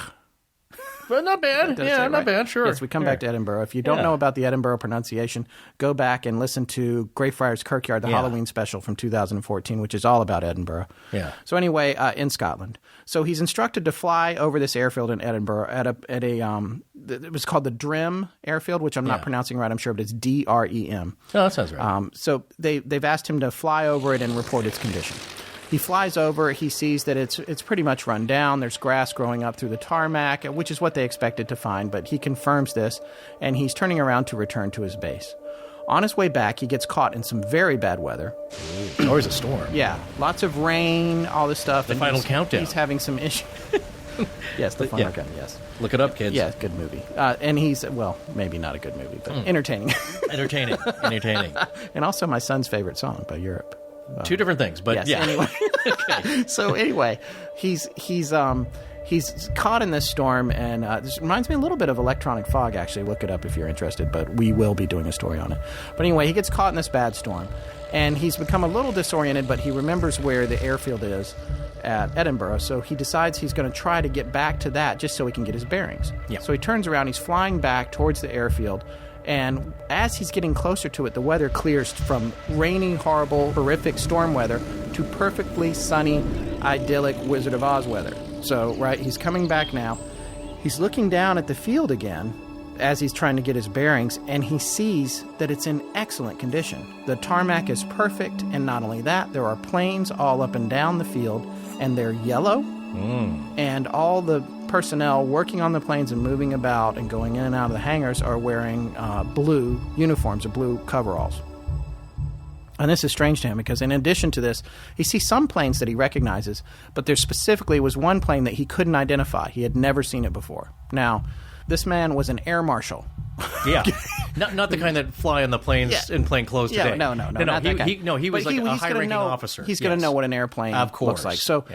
S2: But not bad. Yeah, not bad. Sure.
S1: Yes, we come back to Edinburgh. If you don't know about the Edinburgh pronunciation, go back and listen to Greyfriars Kirkyard, the Halloween special from 2014, which is all about Edinburgh.
S2: Yeah.
S1: So anyway, in Scotland. So he's instructed to fly over this airfield in Edinburgh at a it was called the Drem airfield, which I'm not pronouncing right, I'm sure, but it's DREM.
S2: Oh, that sounds right.
S1: So they've asked him to fly over it and report its condition. He flies over. He sees that it's pretty much run down. There's grass growing up through the tarmac, which is what they expected to find. But he confirms this, and he's turning around to return to his base. On his way back, he gets caught in some very bad weather.
S2: Always a storm.
S1: Yeah, lots of rain, all this stuff.
S2: The Final Countdown.
S1: He's having some issues. Yes, the Final Countdown, yes.
S2: Look it up, kids.
S1: Yeah, good movie. And he's, well, maybe not a good movie, but entertaining.
S2: Entertaining.
S1: And also my son's favorite song by Europe.
S2: Two different things, but
S1: yes, anyway. Okay. So anyway, he's caught in this storm, and this reminds me a little bit of electronic fog, actually. Look it up if you're interested, but we will be doing a story on it. But anyway, he gets caught in this bad storm, and he's become a little disoriented, but he remembers where the airfield is at Edinburgh, so he decides he's going to try to get back to that just so he can get his bearings.
S2: Yeah.
S1: So he turns around, he's flying back towards the airfield, and as he's getting closer to it, the weather clears from rainy, horrible, horrific storm weather to perfectly sunny, idyllic Wizard of Oz weather. So, right, he's coming back now. He's looking down at the field again as he's trying to get his bearings, and he sees that it's in excellent condition. The tarmac is perfect, and not only that, there are planes all up and down the field, and they're yellow, and all the personnel working on the planes and moving about and going in and out of the hangars are wearing blue uniforms or blue coveralls. And this is strange to him because in addition to this, he sees some planes that he recognizes, but there specifically was one plane that he couldn't identify. He had never seen it before. Now, this man was an air marshal.
S2: Yeah. Not the kind that fly on the planes in plain clothes today.
S1: No, not that guy.
S2: He was like a high-ranking officer.
S1: He's going to know what an airplane looks like. So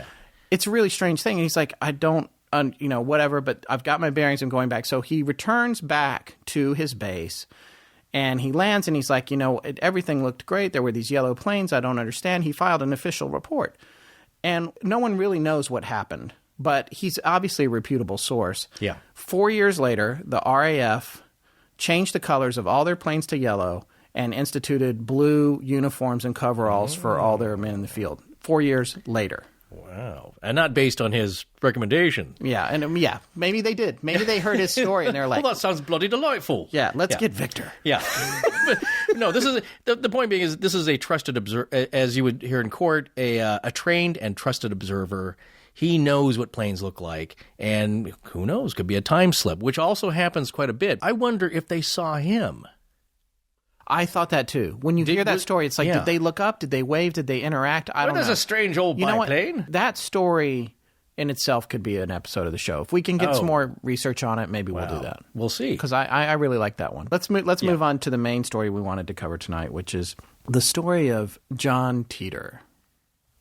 S1: it's a really strange thing. And he's like, I don't, whatever, but I've got my bearings. I'm going back. So he returns back to his base, and he lands, and he's like, everything looked great. There were these yellow planes. I don't understand. He filed an official report. And no one really knows what happened, but he's obviously a reputable source.
S2: Yeah.
S1: 4 years later, the RAF changed the colors of all their planes to yellow and instituted blue uniforms and coveralls for all their men in the field. 4 years later.
S2: Wow. And not based on his recommendation.
S1: Yeah, and maybe they did. Maybe they heard his story and they're like,
S2: well, that sounds bloody delightful.
S1: Yeah, let's get Victor.
S2: Yeah. But, no, this is the point being is this is a trusted observer, as you would hear in court, a trained and trusted observer. He knows what planes look like, and who knows, could be a time slip, which also happens quite a bit. I wonder if they saw him.
S1: I thought that too. When you hear that story, it's like, did they look up? Did they wave? Did they interact? I don't know.
S2: There's a strange old biplane.
S1: That story in itself could be an episode of the show. If we can get some more research on it, maybe we'll do that.
S2: We'll see.
S1: Because I really like that one. Let's move on to the main story we wanted to cover tonight, which is the story of John Titor.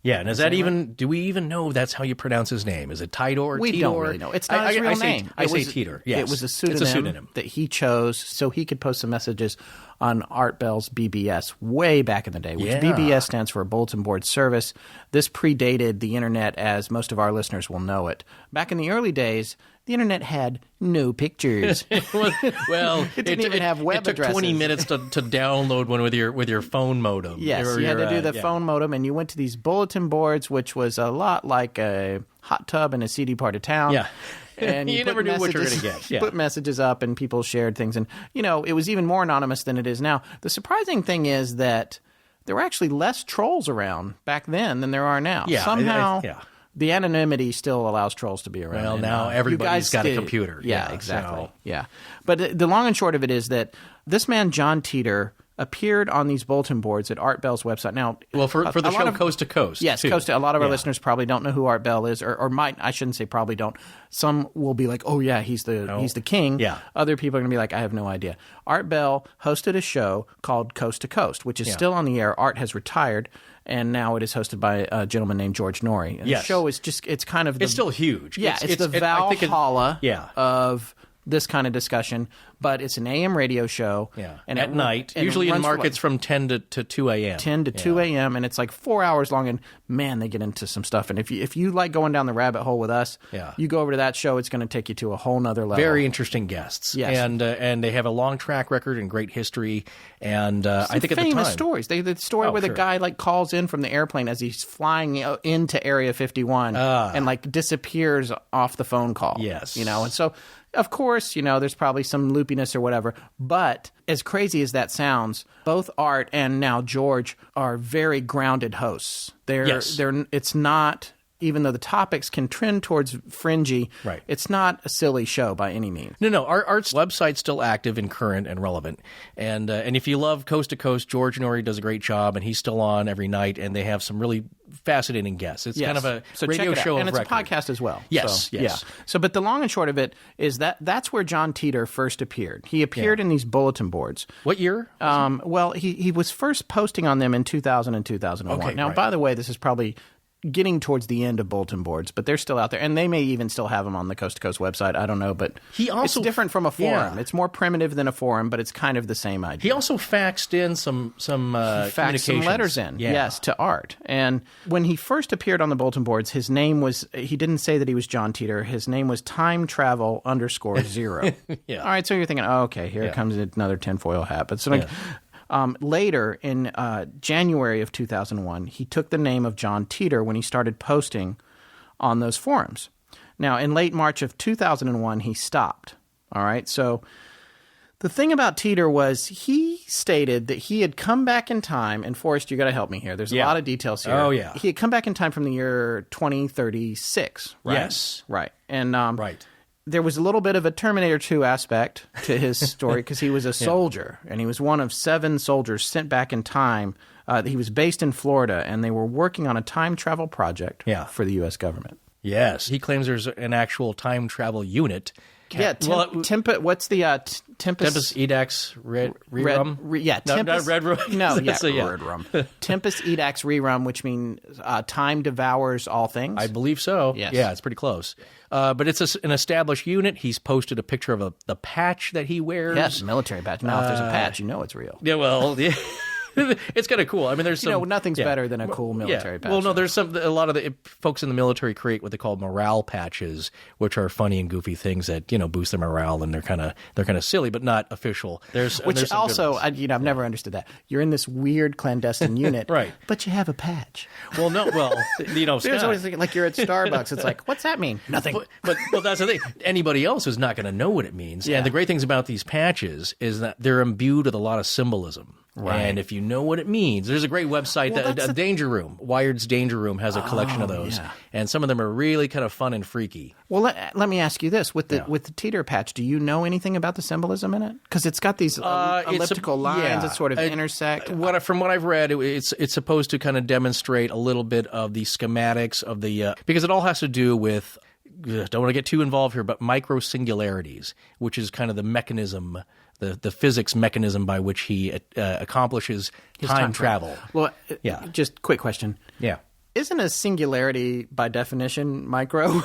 S2: Yeah, and is that even? Do we even know that's how you pronounce his name? Is it Titor?
S1: We don't really know. It's not his real name.
S2: I say Titor. Yes,
S1: it was a pseudonym that he chose so he could post some messages on Art Bell's BBS way back in the day, which BBS stands for Bulletin Board Service. This predated the internet, as most of our listeners will know it. Back in the early days, the internet had no pictures.
S2: Well,
S1: it didn't even have web addresses.
S2: It took 20 minutes to download one with your phone modem.
S1: Yes, you had to do the phone modem, and you went to these bulletin boards, which was a lot like a hot tub in a seedy part of town.
S2: Yeah.
S1: And
S2: you never knew what you were going to get.
S1: Yeah. Put messages up, and people shared things. And, it was even more anonymous than it is now. The surprising thing is that there were actually less trolls around back then than there are now.
S2: Yeah,
S1: somehow the anonymity still allows trolls to be around.
S2: Well, now everybody's got a computer.
S1: Yeah, exactly. So. Yeah. But the long and short of it is that this man, John Titor, appeared on these bulletin boards at Art Bell's website. Now,
S2: well, for the show Coast to Coast.
S1: Yes, Coast to. A lot of our listeners probably don't know who Art Bell is, or might. I shouldn't say probably don't. Some will be like, "Oh yeah, he's the king."
S2: Yeah.
S1: Other people are going to be like, "I have no idea." Art Bell hosted a show called Coast to Coast, which is still on the air. Art has retired, and now it is hosted by a gentleman named George Norrie. And the show is just—it's kind of
S2: it's still huge.
S1: Yeah, it's the Valhalla of this kind of discussion, but it's an AM radio show.
S2: Yeah,
S1: and
S2: at night, usually in markets from 10 to 2 a.m.
S1: 10 to 2 a.m., and it's like 4 hours long, and man, they get into some stuff. And if you like going down the rabbit hole with us, you go over to that show, it's going to take you to a whole nother level.
S2: Very interesting guests.
S1: Yes.
S2: And they have a long track record and great history, and I think at the time...
S1: famous stories. The story where the guy like calls in from the airplane as he's flying into Area 51 and like disappears off the phone call.
S2: Yes.
S1: And so... Of course, there's probably some loopiness or whatever, but as crazy as that sounds, both Art and now George are very grounded hosts. It's not, even though the topics can trend towards fringy, it's not a silly show by any means.
S2: No. Art's website's still active and current and relevant. And if you love Coast to Coast, George Norrie does a great job, and he's still on every night, and they have some really fascinating guests. It's kind of a radio show of
S1: and it's
S2: record.
S1: a podcast as well.
S2: Yes.
S1: Yeah. So, but the long and short of it is that's where John Titor first appeared. He appeared in these bulletin boards.
S2: What year?
S1: Well, he was first posting on them in 2000 and 2001.
S2: Okay,
S1: now, by the way, this is probably getting towards the end of bulletin boards, but they're still out there, and they may even still have them on the Coast to Coast website. I don't know, but it's different from a forum. It's more primitive than a forum, but it's kind of the same idea.
S2: He also faxed in some
S1: faxed some letters in, yes, to Art. And when he first appeared on the bulletin boards, his name was, he didn't say that he was John Titor. His name was Time Travel _0. All right, so you're thinking, okay, here comes another tinfoil hat. But so later, in January of 2001, he took the name of John Titor when he started posting on those forums. Now, in late March of 2001, he stopped. All right, so the thing about Titor was he stated that he had come back in time, and Forrest, you got to help me here. There's a lot of details here.
S2: Oh, yeah.
S1: He had come back in time from the year 2036, right?
S2: Yes.
S1: Right. And there was a little bit of a Terminator 2 aspect to his story because he was a soldier, and he was one of 7 soldiers sent back in time. He was based in Florida, and they were working on a time travel project for the U.S. government.
S2: Yes. He claims there's an actual time travel unit.
S1: What's the
S2: Tempest Edax Rerum?
S1: Tempest.
S2: Not Red Rum.
S1: No, Red Rum. Tempest Edax Rerum, which means time devours all things.
S2: I believe so.
S1: Yes.
S2: Yeah, it's pretty close. But it's an established unit. He's posted a picture of the patch that he wears.
S1: Yes, military patch. Now, if there's a patch, you know it's real.
S2: Yeah, well, it's kind of cool. I mean, there's some...
S1: nothing's better than a cool military patch.
S2: Well, no, there's a lot of the folks in the military create what they call morale patches, which are funny and goofy things that, boost their morale, and they're kind of silly, but not official. There's
S1: also, I've never understood that. You're in this weird clandestine unit,
S2: right?
S1: But you have a patch.
S2: Well, no,
S1: There's always thinking, like you're at Starbucks. It's like, what's that mean? Nothing.
S2: But that's the thing. Anybody else is not going to know what it means. Yeah. And the great things about these patches is that they're imbued with a lot of symbolism. Right. And if you know what it means, there's a great website, a Danger Room. Wired's Danger Room has a collection of those. Yeah. And some of them are really kind of fun and freaky. Well,
S1: let me ask you this. With the Titor patch, do you know anything about the symbolism in it? Because it's got these elliptical lines that sort of intersect.
S2: From what I've read, it's supposed to kind of demonstrate a little bit of the schematics of the because it all has to do with, don't want to get too involved here, but micro singularities, which is kind of the mechanism, the physics mechanism by which he accomplishes time travel.
S1: Well, just quick question.
S2: Yeah.
S1: Isn't a singularity by definition micro?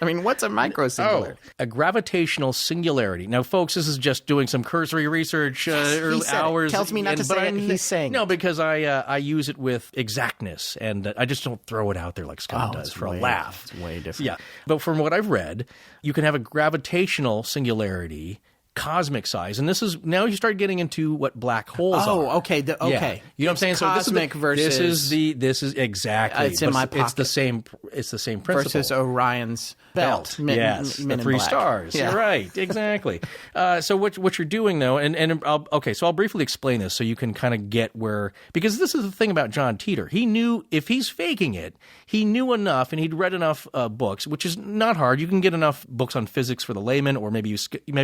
S1: I mean, what's a micro singularity?
S2: A gravitational singularity. Now, folks, this is just doing some cursory research early hours.
S1: Tells me not to say it. He's saying
S2: no, because I use it with exactness, and I just don't throw it out there like Scott does for a laugh.
S1: It's way different.
S2: Yeah, but from what I've read, you can have a gravitational singularity, cosmic size, and this is now you start getting into what black holes are.
S1: Oh, okay, okay.
S2: Yeah. You know what I'm saying? So
S1: cosmic versus
S2: this is exactly.
S1: It's in my pocket.
S2: It's the same principle.
S1: Versus Orion's belt.
S2: Yes, the 3 stars. Yeah. You're right, exactly. So what you're doing though, and I'll briefly explain this so you can kind of get where, because this is the thing about John Titor. He knew if he's faking it, he knew enough, and he'd read enough books, which is not hard. You can get enough books on physics for the layman, or maybe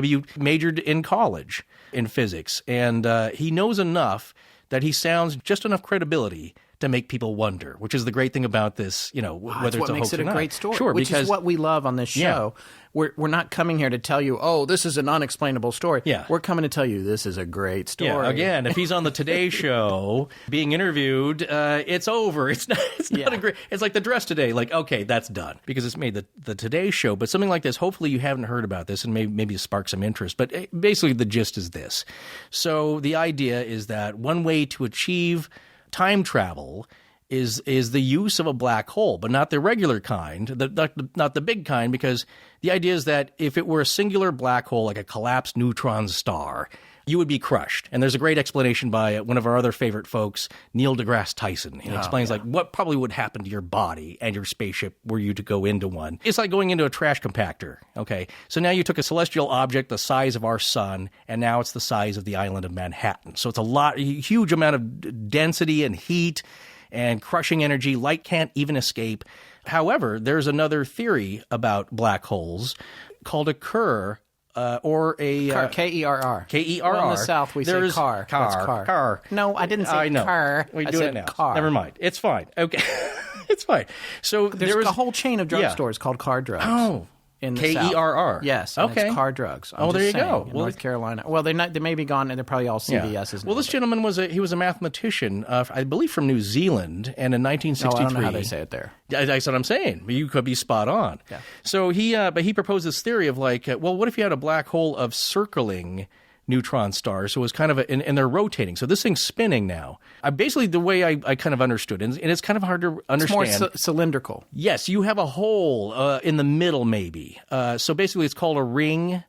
S2: you majored in college in physics, and he knows enough that he sounds just enough credibility to make people wonder, which is the great thing about this, whether it's a hoax or not. That's what makes it a
S1: great story.
S2: Sure,
S1: which is what we love on this show. We're not coming here to tell you, oh, this is an unexplainable story.
S2: Yeah.
S1: We're coming to tell you this is a great story.
S2: Yeah, again, if he's on the Today Show being interviewed, it's over. It's not a great. It's like the dress today. Like, okay, that's done because it's made the Today Show. But something like this, hopefully you haven't heard about this and maybe spark some interest. But basically the gist is this. So the idea is that one way to achieve time travel is the use of a black hole, but not the regular kind, not the big kind, because the idea is that if it were a singular black hole, like a collapsed neutron star, you would be crushed. And there's a great explanation by one of our other favorite folks, Neil deGrasse Tyson. He explains like what probably would happen to your body and your spaceship were you to go into one. It's like going into a trash compactor. Okay, so now you took a celestial object the size of our sun, and now it's the size of the island of Manhattan. So it's a huge amount of density and heat and crushing energy. Light can't even escape. However, there's another theory about black holes called a Kerr, or a...
S1: K-E-R-R.
S2: K-E-R-R.
S1: Well, in the South, we say car. That's car.
S2: Car.
S1: No, I didn't say car.
S2: We
S1: I
S2: do
S1: said
S2: it now.
S1: car.
S2: Never mind. It's fine. Okay. It's fine. So
S1: there's a whole chain of drugstores called car drugs.
S2: Oh.
S1: In the South.
S2: K-E-R-R.
S1: Yes.
S2: Okay.
S1: It's car drugs.
S2: There you go.
S1: In North Carolina. Well, they may be gone, and they're probably all CVS's.
S2: Well, this gentleman was a mathematician, I believe from New Zealand, and in 1963.
S1: No, I don't know how they say it there.
S2: That's what I'm saying. You could be spot on.
S1: Yeah.
S2: So he proposed this theory of like, well, what if you had a black hole of circling neutron stars? So it was kind of and they're rotating. So this thing's spinning now. Basically, the way I kind of understood, and it's kind of hard to understand.
S1: It's more cylindrical.
S2: Yes, you have a hole in the middle, maybe. So basically, it's called a ring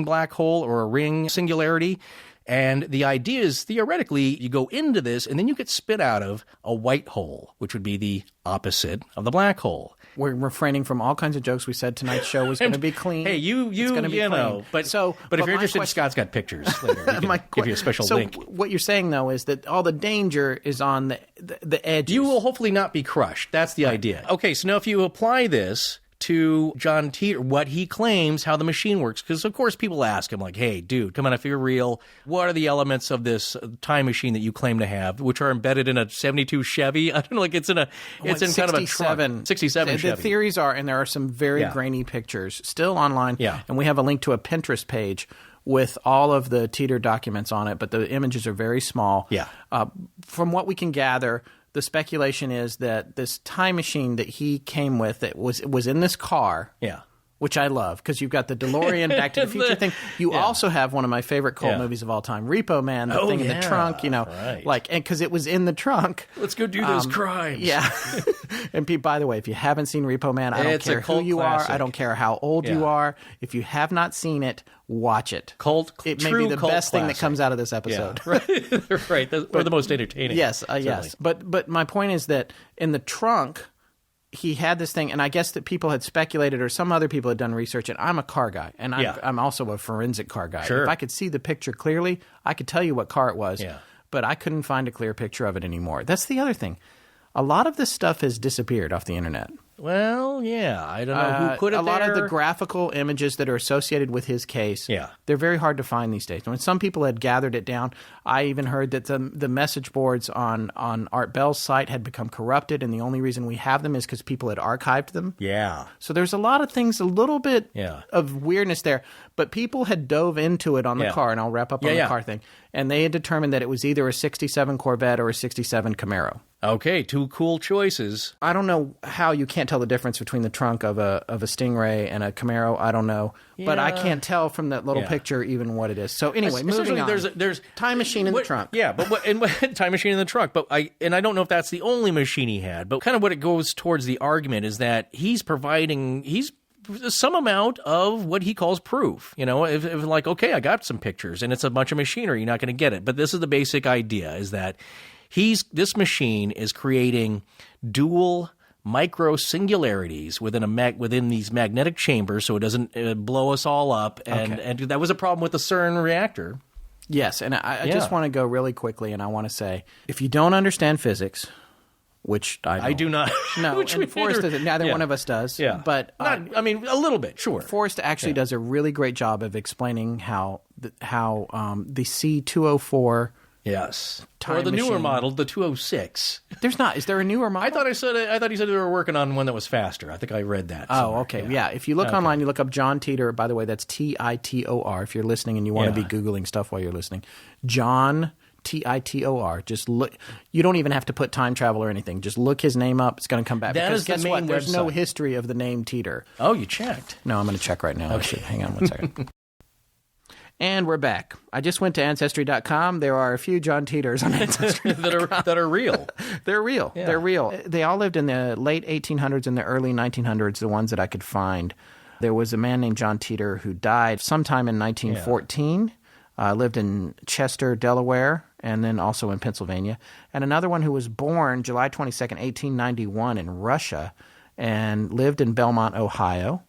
S2: black hole or a ring singularity. And the idea is, theoretically, you go into this, and then you get spit out of a white hole, which would be the opposite of the black hole.
S1: We're refraining from all kinds of jokes. We said tonight's show was going to be clean.
S2: Hey, it's going to be clean. But if you're interested, Scott's got pictures later. He can give you a special link.
S1: So what you're saying, though, is that all the danger is on the edges.
S2: You will hopefully not be crushed. That's the idea. Okay, so now if you apply this to John Titor, what he claims, how the machine works, because of course people ask him like, hey, dude, come on, if you're real, what are the elements of this time machine that you claim to have, which are embedded in a 72 Chevy? I don't know, like it's in kind of a trunk. 67 Chevy.
S1: The theories are, and there are some very grainy pictures still online, and we have a link to a Pinterest page with all of the Titor documents on it, but the images are very small.
S2: Yeah.
S1: From what we can gather, the speculation is that this time machine that he came with, that was in this car, which I love, because you've got the DeLorean Back to the Future thing. You also have one of my favorite cult movies of all time, Repo Man, the thing in the trunk,
S2: right.
S1: and because it was in the trunk.
S2: Let's go do those crimes.
S1: Yeah. And Pete, by the way, if you haven't seen Repo Man, I don't care who you are. I don't care how old you are. If you have not seen it, watch it. It may be the best thing that comes out of this episode.
S2: Yeah, right. Or the most entertaining.
S1: Yes, yes. But my point is that in the trunk, he had this thing, and I guess that people had speculated, or some other people had done research, and I'm a car guy, and I'm also a forensic car guy.
S2: Sure.
S1: If I could see the picture clearly, I could tell you what car it was, but I couldn't find a clear picture of it anymore. That's the other thing. A lot of this stuff has disappeared off the internet.
S2: Well, yeah, I don't know who put it there.
S1: A lot of the graphical images that are associated with his case, they're very hard to find these days. When some people had gathered it down, I even heard that the message boards on Art Bell's site had become corrupted, and the only reason we have them is because people had archived them.
S2: Yeah.
S1: So there's a lot of things, a little bit of weirdness there, but people had dove into it on the car, and I'll wrap up on the car thing, and they had determined that it was either a 67 Corvette or a 67 Camaro.
S2: Okay, two cool choices.
S1: I don't know how you can't tell the difference between the trunk of a Stingray and a Camaro. I don't know, but I can't tell from that little picture even what it is. So anyway, moving on.
S2: There's
S1: time machine in the trunk.
S2: Yeah, but time machine in the trunk. But I don't know if that's the only machine he had. But kind of what it goes towards the argument is that he's some amount of what he calls proof. You know, if like, okay, I got some pictures and it's a bunch of machinery, you're not going to get it. But this is the basic idea: is that this machine is creating dual micro singularities within these magnetic chambers, so it doesn't blow us all up. And that was a problem with the CERN reactor.
S1: Yes, and I just want to go really quickly, and I want to say, if you don't understand physics, which I
S2: do not.
S1: No, and Forrest doesn't. Neither one of us does.
S2: Yeah.
S1: But
S2: a little bit, sure.
S1: Forrest actually does a really great job of explaining how the C204
S2: Yes.
S1: Time
S2: or the newer
S1: machine.
S2: model, the 206.
S1: There's not. Is there a newer model?
S2: I thought he said they were working on one that was faster. I think I read that.
S1: Oh,
S2: somewhere.
S1: okay. Yeah. If you look online, you look up John Titor. By the way, that's Titor. If you're listening and you want to be Googling stuff while you're listening. John Titor. Just look. You don't even have to put time travel or anything. Just look his name up. It's going to come back.
S2: That
S1: because
S2: is the
S1: guess
S2: main
S1: what? There's no
S2: website.
S1: history of the name Titor.
S2: Oh, you checked.
S1: No, I'm going to check right now. Okay. Hang on one second. And we're back. I just went to Ancestry.com. There are a few John Titors on Ancestry.
S2: that are real.
S1: They're real.
S2: Yeah.
S1: They're real. They all lived in the late 1800s and the early 1900s, the ones that I could find. There was a man named John Titor who died sometime in 1914, lived in Chester, Delaware, and then also in Pennsylvania. And another one who was born July 22nd, 1891 in Russia and lived in Belmont, Ohio,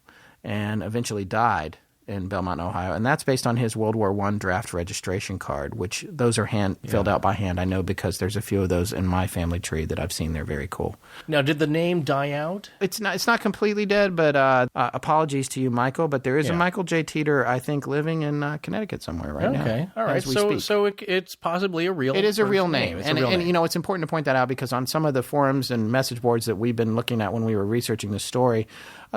S1: and eventually died in Belmont, Ohio. And that's based on his World War I draft registration card, which those are filled out by hand. I know because there's a few of those in my family tree that I've seen. They're very cool.
S2: Now, did the name die out?
S1: It's not completely dead, but apologies to you, Michael. But there is a Michael J. Titor, I think, living in Connecticut somewhere right now.
S2: Okay, all right.
S1: As we speak.
S2: So it's possibly a real.
S1: It is a real name,
S2: It's
S1: and
S2: a real name.
S1: you know it's important to point that out because on some of the forums and message boards that we've been looking at when we were researching this story,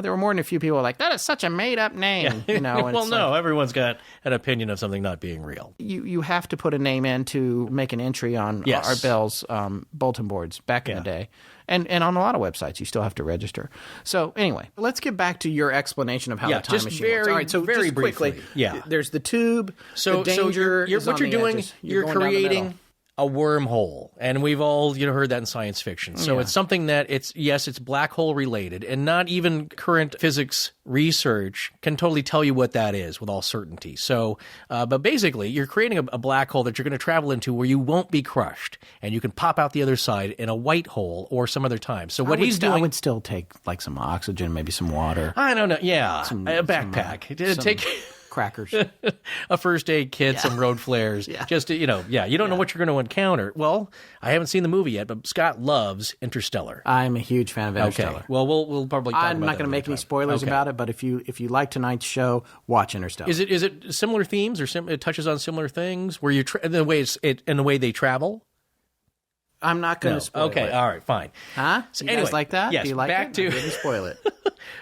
S1: there were more than a few people like that is such a made up name. You know, and
S2: well,
S1: it's
S2: no,
S1: like,
S2: everyone's got an opinion of something not being real.
S1: you have to put a name in to make an entry on
S2: Yes.
S1: Art Bell's bulletin boards back in the day. And on a lot of websites, you still have to register. So anyway, let's get back to your explanation of how the time
S2: just
S1: machine works. All right, so
S2: very
S1: just quickly,
S2: briefly. Yeah.
S1: there's the tube.
S2: So,
S1: the danger is
S2: what
S1: on
S2: you're
S1: the
S2: doing,
S1: edges.
S2: you're
S1: going down the middle.
S2: creating a wormhole, and we've all heard that in science fiction. So it's something that it's black hole related, and not even current physics research can totally tell you what that is with all certainty. So, but basically, you're creating a black hole that you're going to travel into where you won't be crushed, and you can pop out the other side in a white hole or some other time. So what he's
S1: I
S2: doing,
S1: would still take like some oxygen, maybe some water,
S2: I don't know, a backpack, take.
S1: crackers.
S2: A first aid kit, some road flares. Just, you don't know what you're going to encounter. Well, I haven't seen the movie yet, but Scott loves Interstellar.
S1: I'm a huge fan of Interstellar.
S2: Okay. Well, we'll probably talk
S1: I'm
S2: about
S1: not
S2: that
S1: going to make any
S2: another time.
S1: spoilers
S2: Okay.
S1: about it, but if you like tonight's show, watch Interstellar.
S2: Is it similar themes or it touches on similar things where you in the way they travel?
S1: I'm not going to spoil
S2: Okay,
S1: it.
S2: all right, fine.
S1: Huh?
S2: So
S1: You
S2: anyway,
S1: guys like that?
S2: yes,
S1: Do you like
S2: back
S1: it?
S2: to-
S1: I didn't spoil it.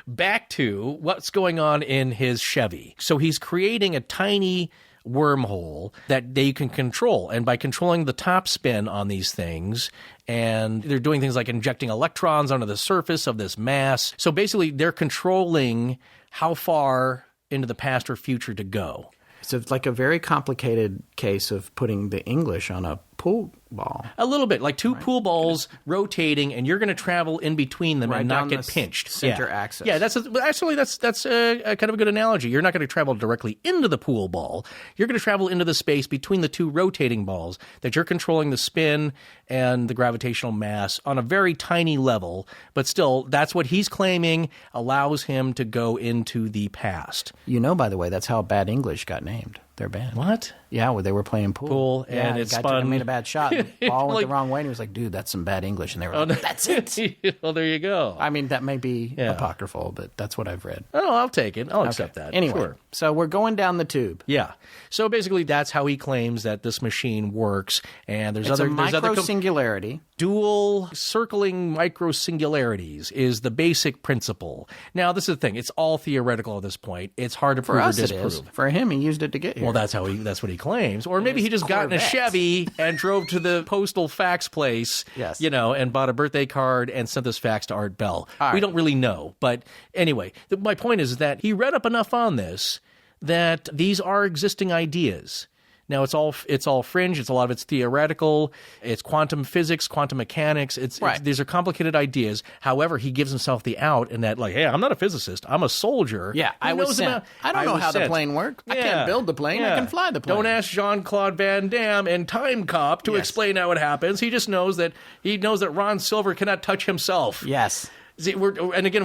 S2: Back to what's going on in his Chevy. So he's creating a tiny wormhole that they can control. And by controlling the top spin on these things, and they're doing things like injecting electrons onto the surface of this mass. So basically, they're controlling how far into the past or future to go.
S1: It's like a very complicated case of putting the English on a pool ball.
S2: A little bit, like two pool balls rotating, and you're going to travel in between them
S1: Right
S2: and not
S1: down
S2: get
S1: the
S2: pinched.
S1: center axis.
S2: Yeah, that's a kind of a good analogy. You're not going to travel directly into the pool ball. You're going to travel into the space between the two rotating balls that you're controlling the spin and the gravitational mass on a very tiny level. But still, that's what he's claiming allows him to go into the past.
S1: You know, by the way, that's how Bad English got named. Their band.
S2: What?
S1: Yeah, well, they were playing pool.
S2: And
S1: the
S2: it
S1: guy
S2: spun.
S1: made a bad shot. And the ball went
S2: Like-
S1: the wrong way, and he was like, dude, that's some bad English. And they were like, that's it.
S2: Well, there you go.
S1: I mean, that may be apocryphal, but that's what I've read.
S2: Oh, I'll take it. I'll accept that.
S1: Anyway,
S2: Sure.
S1: so we're going down the tube.
S2: Yeah. So basically, that's how he claims that this machine works. And there's
S1: It's
S2: other
S1: a micro-singularity.
S2: dual circling microsingularities is the basic principle. Now, this is the thing. It's all theoretical at this point. It's hard to
S1: For
S2: prove or
S1: us, it
S2: disprove.
S1: is. For him, he used it to get here.
S2: Well, that's what he claims. Or maybe he just got in a
S1: Corvette.
S2: Chevy and drove to the postal fax place,
S1: Yes.
S2: and bought a birthday card and sent this fax to Art Bell.
S1: All right.
S2: We don't really know. But anyway, my point is that he read up enough on this that these are existing ideas. Now, it's all fringe. A lot of it's theoretical. It's quantum physics, quantum mechanics. These are complicated ideas. However, he gives himself the out in that, like, hey, I'm not a physicist. I'm a soldier.
S1: Yeah, I was sent. I don't know how the plane works. I can't build the plane. I can fly the plane.
S2: Don't ask Jean-Claude Van Damme and Time Cop to explain how it happens. He just knows that Ron Silver cannot touch himself.
S1: Yes.
S2: See, we're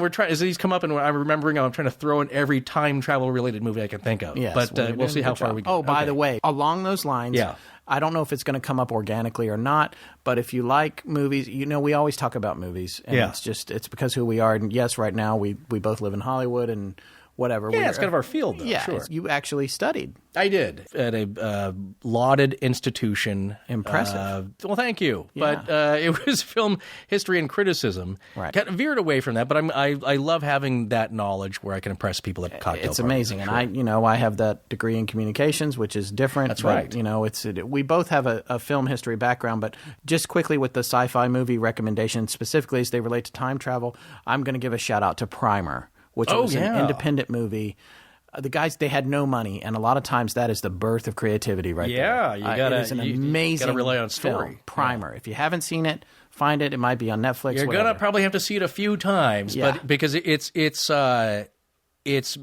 S2: trying. As these come up, and I'm remembering, I'm trying to throw in every time travel related movie I can think of.
S1: Yes,
S2: but we'll see how far we get.
S1: Oh, by the way, along those lines, I don't know if it's going to come up organically or not, but if you like movies, we always talk about movies, and it's because who we are. And yes, right now we both live in Hollywood, and whatever.
S2: Yeah, it's kind of our field, though.
S1: Yeah,
S2: sure.
S1: You actually studied.
S2: I did at a lauded institution.
S1: Impressive.
S2: Well, thank you.
S1: Yeah.
S2: But it was film history and criticism.
S1: Right.
S2: Kind of veered away from that, but I love having that knowledge where I can impress people at cocktail
S1: It's
S2: parties.
S1: amazing, and I have that degree in communications, which is different.
S2: That's
S1: but,
S2: right.
S1: We both have a film history background, but just quickly with the sci-fi movie recommendations, specifically as they relate to time travel, I'm going to give a shout out to Primer, which was an independent movie. The guys, they had no money, and a lot of times that is the birth of creativity right there.
S2: Yeah, you gotta,
S1: it is an amazing
S2: gotta rely on story.
S1: film, Primer. If you haven't seen it, find it. It might be on Netflix.
S2: You're
S1: whatever.
S2: gonna probably have to see it a few times, but because it's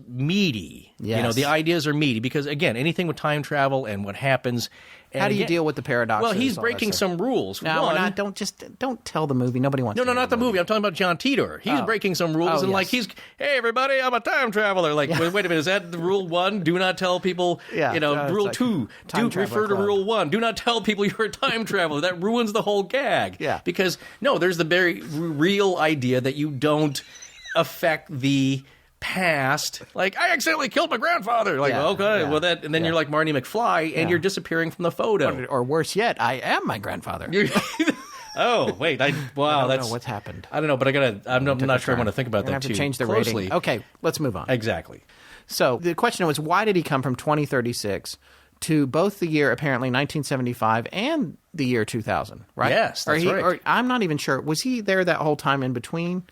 S2: meaty.
S1: Yes.
S2: The ideas are meaty because again, anything with time travel and what happens. And
S1: How do you deal with the paradoxes?
S2: Well, he's
S1: all that
S2: breaking
S1: stuff?
S2: some rules.
S1: No,
S2: One,
S1: we're not. Don't tell the movie. Nobody wants.
S2: No,
S1: to hear
S2: not the movie. I'm talking about John Titor. He's breaking some rules, and
S1: yes.
S2: hey, everybody, I'm a time traveler. Like, wait a minute, is that the rule 1? Do not tell people.
S1: Yeah,
S2: rule
S1: like
S2: 2.
S1: Time
S2: Do
S1: Traveler
S2: refer to
S1: Club.
S2: rule 1. Do not tell people you're a time traveler. That ruins the whole gag.
S1: Yeah.
S2: Because there's the very real idea that you don't affect the past. Like, I accidentally killed my grandfather. Like, well, that, and then you're like Marty McFly, and you're disappearing from the photo.
S1: Or worse yet, I am my grandfather.
S2: Oh, wait.
S1: I don't know what's happened.
S2: I don't know, but I'm not sure I want to think about that
S1: have
S2: too
S1: to change the
S2: closely.
S1: rating. Okay, let's move on.
S2: Exactly.
S1: So the question was, why did he come from 2036 to both the year apparently 1975 and the year 2000? Right?
S2: Yes, that's right.
S1: Or I'm not even sure. Was he there that whole time in between?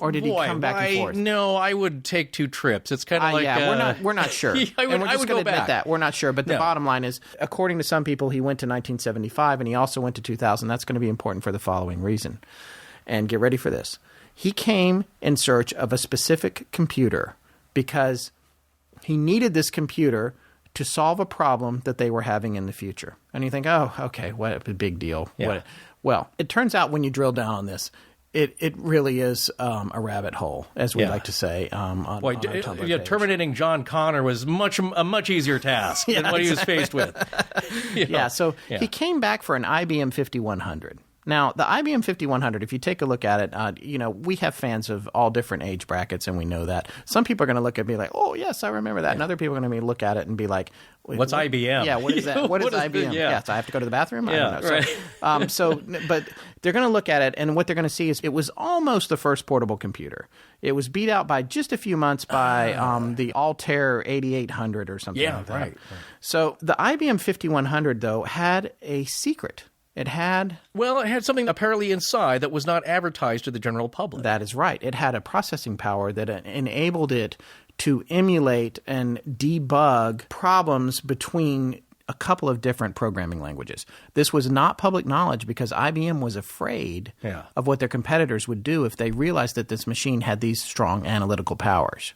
S1: Or did he come back and forth?
S2: No, I would take 2 trips. It's kind of like
S1: we're not sure.
S2: I would,
S1: and we're just
S2: go
S1: going to admit
S2: back.
S1: that we're not sure. But the bottom line is, according to some people, he went to 1975 and he also went to 2000. That's going to be important for the following reason. And get ready for this. He came in search of a specific computer because he needed this computer to solve a problem that they were having in the future. And you think, oh, okay, what a big deal.
S2: Yeah.
S1: Well, it turns out when you drill down on this, it really is a rabbit hole, as we like to say. On our Tumblr page.
S2: Terminating John Connor was a much easier task than what he was faced with.
S1: So he came back for an IBM 5100. Now, the IBM 5100, if you take a look at it, we have fans of all different age brackets, and we know that. Some people are going to look at me like, oh, yes, I remember that. And other people are going to look at it and be like,
S2: what's IBM?
S1: Yeah, what is that? What is IBM?
S2: Yeah,
S1: so I have to go to the bathroom?
S2: Yeah,
S1: I don't know.
S2: right.
S1: But they're going to look at it, and what they're going to see is it was almost the first portable computer. It was beat out by just a few months by the Altair 8800 or something like that.
S2: Right.
S1: So the IBM 5100, though, had a secret. It had
S2: something apparently inside that was not advertised to the general public.
S1: That is right. It had a processing power that enabled it to emulate and debug problems between a couple of different programming languages. This was not public knowledge because IBM was afraid of what their competitors would do if they realized that this machine had these strong analytical powers.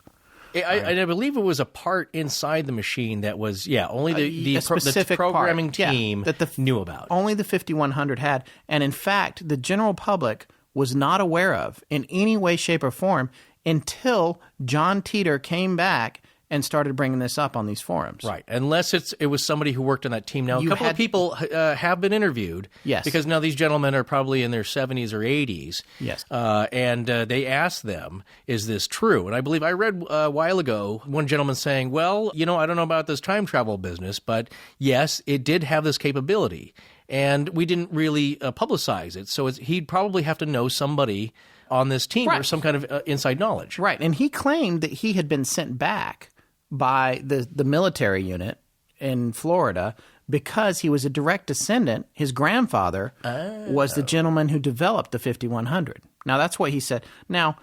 S2: I believe it was a part inside the machine that was, only the programming team that knew about.
S1: Only the 5100 had. And in fact, the general public was not aware of in any way, shape, or form until John Titor came back and started bringing this up on these forums.
S2: Right. Unless it was somebody who worked on that team. Now, a couple of people have been interviewed.
S1: Yes.
S2: Because now these gentlemen are probably in their 70s or 80s.
S1: Yes.
S2: And they asked them, is this true? And I believe I read a while ago one gentleman saying, well, I don't know about this time travel business, but yes, it did have this capability. And we didn't really publicize it. So he'd probably have to know somebody on this team or some kind of inside knowledge.
S1: Right. And he claimed that he had been sent back by the military unit in Florida because he was a direct descendant. His grandfather was the gentleman who developed the 5100. Now, that's what he said. Now,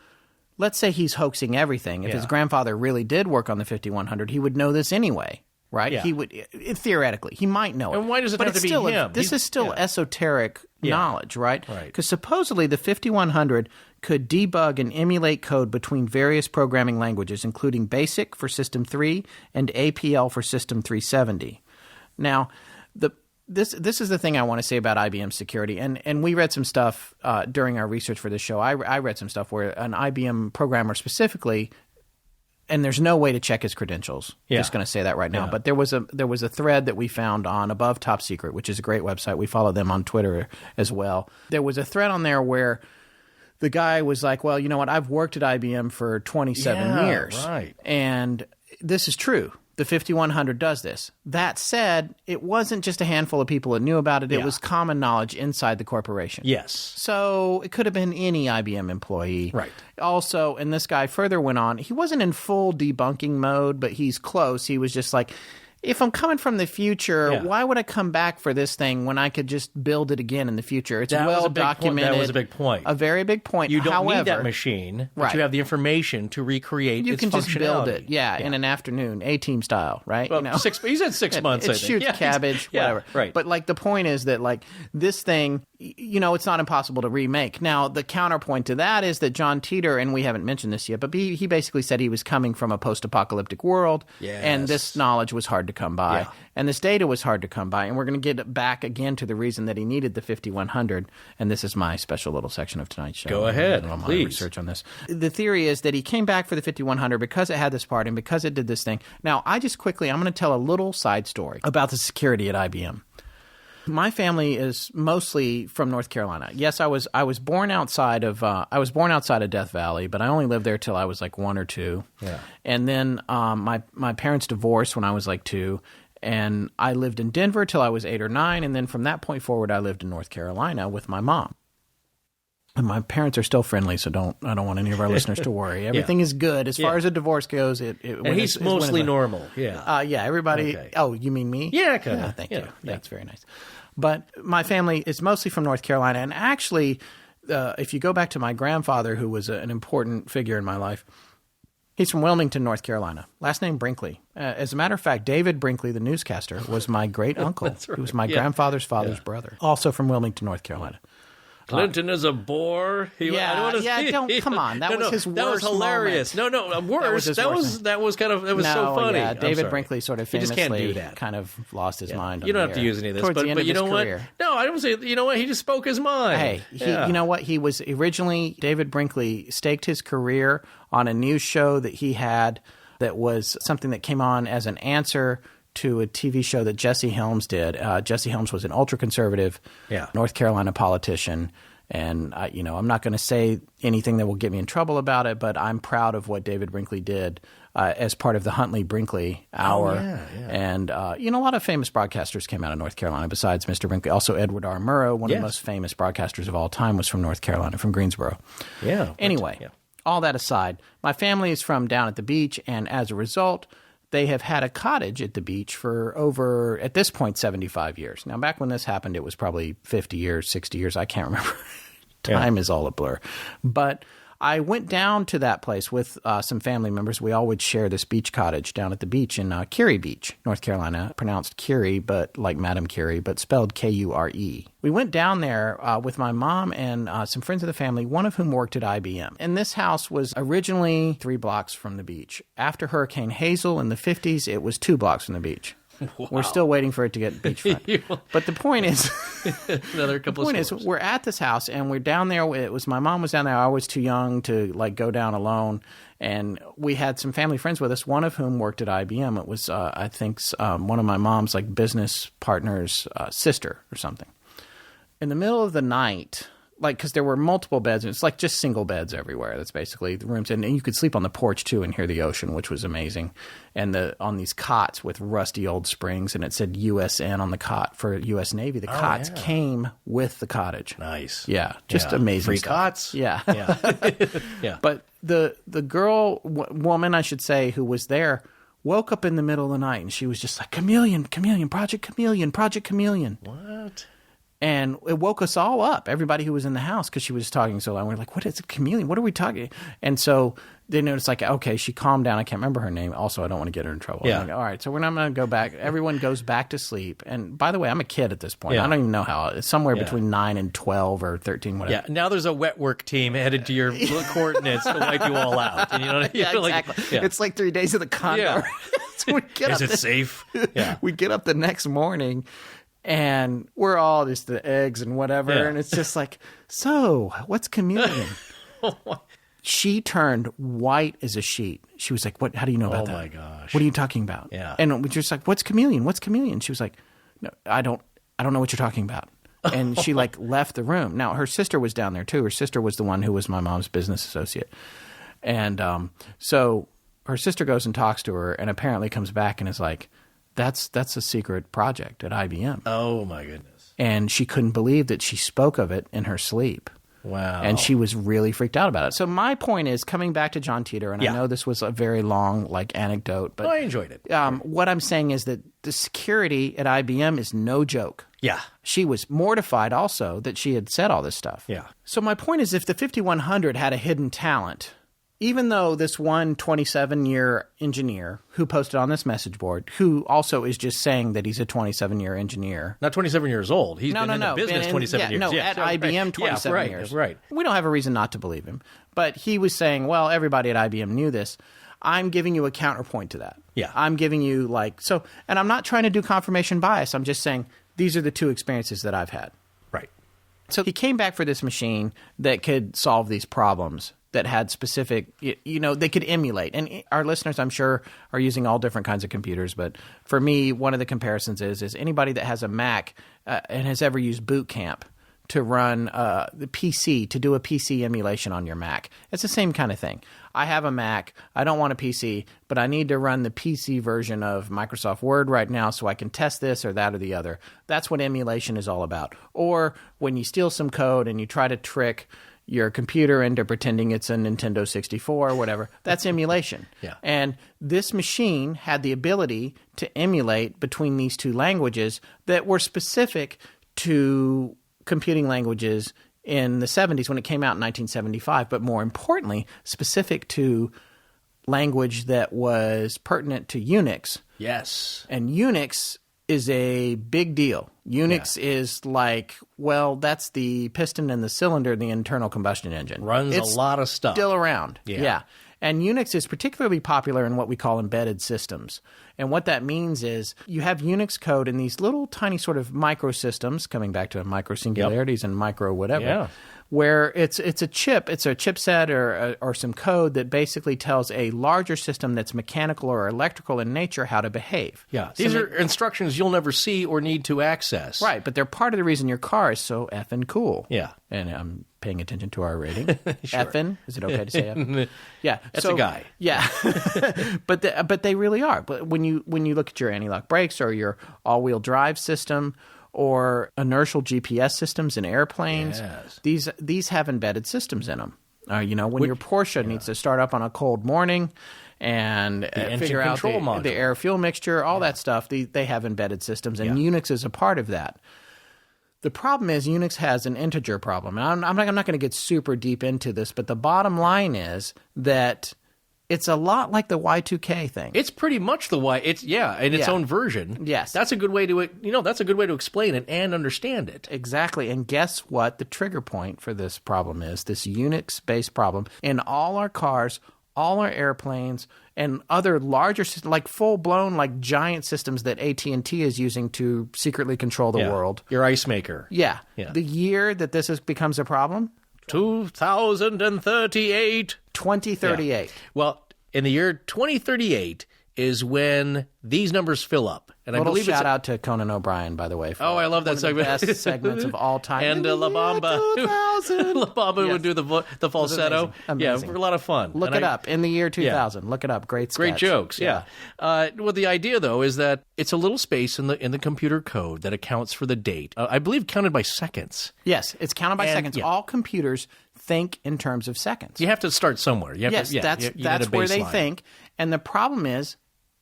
S1: let's say he's hoaxing everything. If his grandfather really did work on the 5100, he would know this anyway, right?
S2: Yeah.
S1: He would theoretically. He might know it.
S2: And why does it have to be him?
S1: This is still esoteric knowledge, right?
S2: Right.
S1: Because supposedly the 5100 could debug and emulate code between various programming languages, including BASIC for System 3 and APL for System 370. Now, this is the thing I want to say about IBM security, and we read some stuff during our research for this show. I read some stuff where an IBM programmer specifically, and there's no way to check his credentials. Just going to say that right now. But there was a thread that we found on Above Top Secret, which is a great website. We follow them on Twitter as well. There was a thread on there where the guy was like, well, you know what? I've worked at IBM for 27 years.
S2: Right.
S1: And this is true. The 5100 does this. That said, it wasn't just a handful of people that knew about it. It was common knowledge inside the corporation.
S2: Yes.
S1: So it could have been any IBM employee.
S2: Right.
S1: Also, and this guy further went on, he wasn't in full debunking mode, but he's close. He was just like, if I'm coming from the future, why would I come back for this thing when I could just build it again in the future? It's well documented.
S2: That was a big point.
S1: A very big point.
S2: You don't need that machine, but you have the information to recreate its functionality.
S1: You can just build it, in an afternoon, A-team style, right?
S2: Well, he said 6 months, I
S1: It
S2: think.
S1: shoots cabbage, whatever.
S2: Right.
S1: But like the point is that like this thing, it's not impossible to remake. Now, the counterpoint to that is that John Titor, and we haven't mentioned this yet, but he basically said he was coming from a post-apocalyptic world, and this knowledge was hard to come by. Yeah. And this data was hard to come by, and we're going to get back again to the reason that he needed the 5100, and this is my special little section of tonight's show.
S2: Go ahead,
S1: my
S2: please.
S1: Research on this. The theory is that he came back for the 5100 because it had this part and because it did this thing. Now, I'm going to tell a little side story about the security at IBM. My family is mostly from North Carolina. Yes, I was born outside of Death Valley, but I only lived there till I was like 1 or 2.
S2: Yeah.
S1: And then my parents divorced when I was like 2. And I lived in Denver till I was 8 or 9, and then from that point forward, I lived in North Carolina with my mom. And my parents are still friendly, so I don't want any of our listeners to worry. Everything is good as far as a divorce goes.
S2: And he's mostly normal. Yeah.
S1: Everybody. Okay. Oh, you mean me?
S2: Yeah, kind of.
S1: Thank you. That's very nice. But my family is mostly from North Carolina, and actually, if you go back to my grandfather, who was an important figure in my life. He's from Wilmington, North Carolina. Last name Brinkley. As a matter of fact, David Brinkley, the newscaster, was my great uncle.
S2: That's right.
S1: He was my grandfather's father's brother. Also from Wilmington, North Carolina.
S2: Clinton is a bore.
S1: Come on. That was his worst
S2: That was hilarious.
S1: Moment.
S2: No, worse. That was so funny.
S1: Yeah, David Brinkley sort of famously
S2: just can't do that.
S1: kind of lost his mind.
S2: You don't have to use any of this, but you know what? No, I don't say. You know what? He just spoke his mind.
S1: Hey, you know what? He was originally David Brinkley staked his career on a news show that he had that was something that came on as an answer to a TV show that Jesse Helms did. Jesse Helms was an ultra-conservative North Carolina politician. And, I'm not going to say anything that will get me in trouble about it, but I'm proud of what David Brinkley did as part of the Huntley-Brinkley Hour. And, a lot of famous broadcasters came out of North Carolina besides Mr. Brinkley. Also, Edward R. Murrow, one of the most famous broadcasters of all time, was from North Carolina, from Greensboro.
S2: Yeah.
S1: Anyway, all that aside, my family is from down at the beach, and as a result, they have had a cottage at the beach for over, at this point, 75 years. Now, back when this happened, it was probably 50 years, 60 years. I can't remember. Time is all a blur. But I went down to that place with some family members. We all would share this beach cottage down at the beach in Curie Beach, North Carolina, pronounced Curie, but like Madame Curie, but spelled K-U-R-E. We went down there with my mom and some friends of the family, one of whom worked at IBM. And this house was originally 3 blocks from the beach. After Hurricane Hazel in the 50s, it was 2 blocks from the beach. Wow. We're still waiting for it to get beachfront. But the point is, we're at this house and we're down there. My mom was down there. I was too young to go down alone. And we had some family friends with us, one of whom worked at IBM. It was, I think, one of my mom's business partner's sister or something. In the middle of the night, because there were multiple beds, and it's just single beds everywhere. That's basically the rooms. And you could sleep on the porch, too, and hear the ocean, which was amazing. And on these cots with rusty old springs, and it said USN on the cot for U.S. Navy. The cots came with the cottage.
S2: Nice.
S1: Yeah, just amazing
S2: Free
S1: stuff.
S2: Cots?
S1: Yeah.
S2: Yeah.
S1: But the woman, I should say, who was there, woke up in the middle of the night, and she was just like, Chameleon, Project Chameleon.
S2: What?
S1: And it woke us all up, everybody who was in the house, because she was talking so loud. We're like, what is a chameleon? What are we talking? And so they noticed, okay, she calmed down. I can't remember her name. Also, I don't want to get her in trouble.
S2: Yeah.
S1: I'm like, all right, so we're not going to go back. Everyone goes back to sleep. And by the way, I'm a kid at this point.
S2: Yeah.
S1: I don't even know how. It's somewhere between 9 and 12 or 13, whatever.
S2: Yeah, now there's a wet work team headed to your coordinates to wipe you all out. And
S1: Exactly. It's like 3 days of the Condor.
S2: Yeah.
S1: So
S2: is it safe? Yeah.
S1: We get up the next morning. And we're all just the eggs and whatever. Yeah. And it's just like, so what's chameleon? She turned white as a sheet. She was like, "What? How do you know about that?
S2: Oh my gosh!
S1: What are you talking about?"
S2: Yeah.
S1: And we're just like, "What's chameleon? What's chameleon?" She was like, "No, I don't know what you're talking about." and she like left the room. Now her sister was down there too. Her sister was the one who was my mom's business associate, and so her sister goes and talks to her, and apparently comes back and is like, "That's a secret project at IBM."
S2: Oh my goodness!
S1: And she couldn't believe that she spoke of it in her sleep.
S2: Wow.
S1: And she was really freaked out about it. So my point is, coming back to John Titor, and I know this was a very long anecdote, but
S2: I enjoyed it.
S1: What I'm saying is that the security at IBM is no joke.
S2: Yeah.
S1: She was mortified also that she had said all this stuff.
S2: Yeah.
S1: So my point is, if the 5100 had a hidden talent, even though this one 27-year engineer who posted on this message board, who also is just saying that he's a 27-year engineer.
S2: Not 27 years old. He's been in the business 27 years.
S1: No, at IBM 27 years.
S2: Right.
S1: We don't have a reason not to believe him. But he was saying, well, everybody at IBM knew this. I'm giving you a counterpoint to that.
S2: Yeah.
S1: I'm giving you and I'm not trying to do confirmation bias. I'm just saying these are the two experiences that I've had.
S2: Right.
S1: So he came back for this machine that could solve these problems, that had specific, they could emulate. And our listeners, I'm sure, are using all different kinds of computers. But for me, one of the comparisons is anybody that has a Mac and has ever used Boot Camp to run the PC, to do a PC emulation on your Mac. It's the same kind of thing. I have a Mac. I don't want a PC, but I need to run the PC version of Microsoft Word right now so I can test this or that or the other. That's what emulation is all about. Or when you steal some code and you try to trick your computer into pretending it's a Nintendo 64 or whatever, that's emulation.
S2: Yeah.
S1: And this machine had the ability to emulate between these two languages that were specific to computing languages in the 70s when it came out in 1975, but more importantly, specific to language that was pertinent to Unix.
S2: Yes.
S1: And Unix is a big deal. Unix is like, well, that's the piston and the cylinder in the internal combustion engine.
S2: Runs a lot of stuff.
S1: Still around.
S2: Yeah.
S1: And Unix is particularly popular in what we call embedded systems. And what that means is you have Unix code in these little tiny sort of microsystems, coming back to micro singularities and micro whatever, where it's a chip, it's a chipset or some code that basically tells a larger system that's mechanical or electrical in nature how to behave.
S2: Yeah. These are instructions you'll never see or need to access.
S1: Right, but they're part of the reason your car is so effing cool.
S2: Yeah.
S1: And I'm paying attention to our rating.
S2: Sure.
S1: Effing? Is it okay to say effing? Yeah.
S2: That's a guy.
S1: Yeah. but they really are. But when you look at your anti-lock brakes or your all-wheel drive system or inertial GPS systems in airplanes, these have embedded systems in them. When your Porsche needs to start up on a cold morning and figure out the air-fuel mixture, all that stuff, they have embedded systems, and Unix is a part of that. The problem is Unix has an integer problem. And I'm not going to get super deep into this, but the bottom line is that it's a lot like the Y2K thing.
S2: It's pretty much the in its own version.
S1: Yes.
S2: That's a good way to explain it and understand it.
S1: Exactly. And guess what the trigger point for this problem is? This Unix-based problem in all our cars, all our airplanes, and other larger systems, like full-blown, like giant systems that AT&T is using to secretly control the world.
S2: Your ice maker.
S1: Yeah. The year that this becomes a problem?
S2: 2038.
S1: 2038.
S2: Yeah. Well, in the year 2038 is when these numbers fill up. And I believe
S1: shout out to Conan O'Brien, by the way.
S2: I love that segment.
S1: One of the best segments of all time.
S2: And La Bamba. La Bamba would do the falsetto.
S1: Amazing.
S2: Yeah, a lot of fun.
S1: Look it up. In the year 2000. Look it up. Great sketch.
S2: Great jokes, yeah. Well, the idea, though, is that it's a little space in the computer code that accounts for the date. I believe counted by seconds.
S1: Yes, it's counted by seconds.
S2: Yeah.
S1: All computers think in terms of seconds.
S2: You have to start somewhere.
S1: That's where they think. And the problem is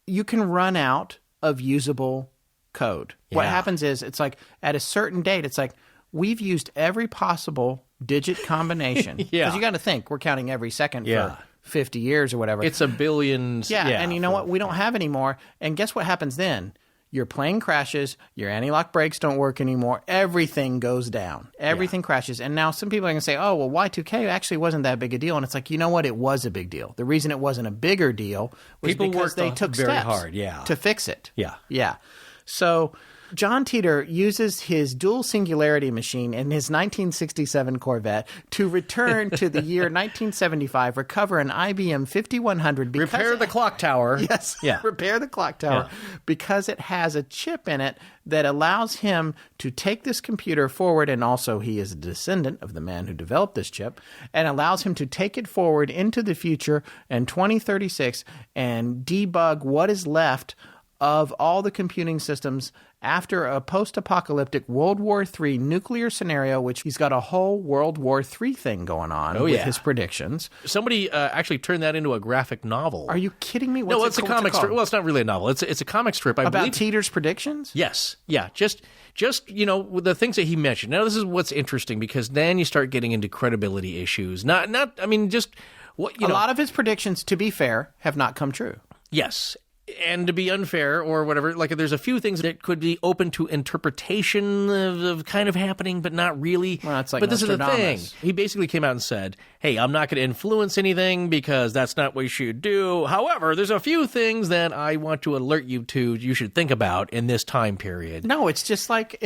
S1: you can run out of usable code. What happens is it's like at a certain date, it's like we've used every possible digit combination. Because you got to think, we're counting every second for 50 years or whatever.
S2: It's a billions.
S1: And you know what? We don't have any more. And guess what happens then? Your plane crashes, your anti-lock brakes don't work anymore, everything goes down. Everything crashes. And now some people are going to say, oh, well, Y2K actually wasn't that big a deal. And it's like, you know what? It was a big deal. The reason it wasn't a bigger deal was because they took steps to fix it.
S2: Yeah.
S1: So John Titor uses his dual singularity machine in his 1967 Corvette to return to the year 1975, recover an IBM 5100.
S2: Repair the clock tower.
S1: Yes.
S2: Yeah.
S1: Repair the clock tower because it has a chip in it that allows him to take this computer forward, and also he is a descendant of the man who developed this chip, and allows him to take it forward into the future in 2036 and debug what is left of all the computing systems after a post-apocalyptic World War III nuclear scenario, which he's got a whole World War III thing going on with his predictions.
S2: Somebody actually turned that into a graphic novel.
S1: Are you kidding me?
S2: No, it's a comic strip. Well, it's not really a novel. It's a comic strip.
S1: About Titor's predictions?
S2: Yes. Yeah. Just the things that he mentioned. Now, this is what's interesting because then you start getting into credibility issues. A
S1: lot of his predictions, to be fair, have not come true.
S2: Yes. And to be unfair or whatever, like there's a few things that could be open to interpretation of kind of happening, but not really.
S1: Well, it's like
S2: but this is the thing.
S1: Nostradamus.
S2: He basically came out and said, hey, I'm not going to influence anything because that's not what you should do. However, there's a few things that I want to alert you to you should think about in this time period.
S1: No, it's just like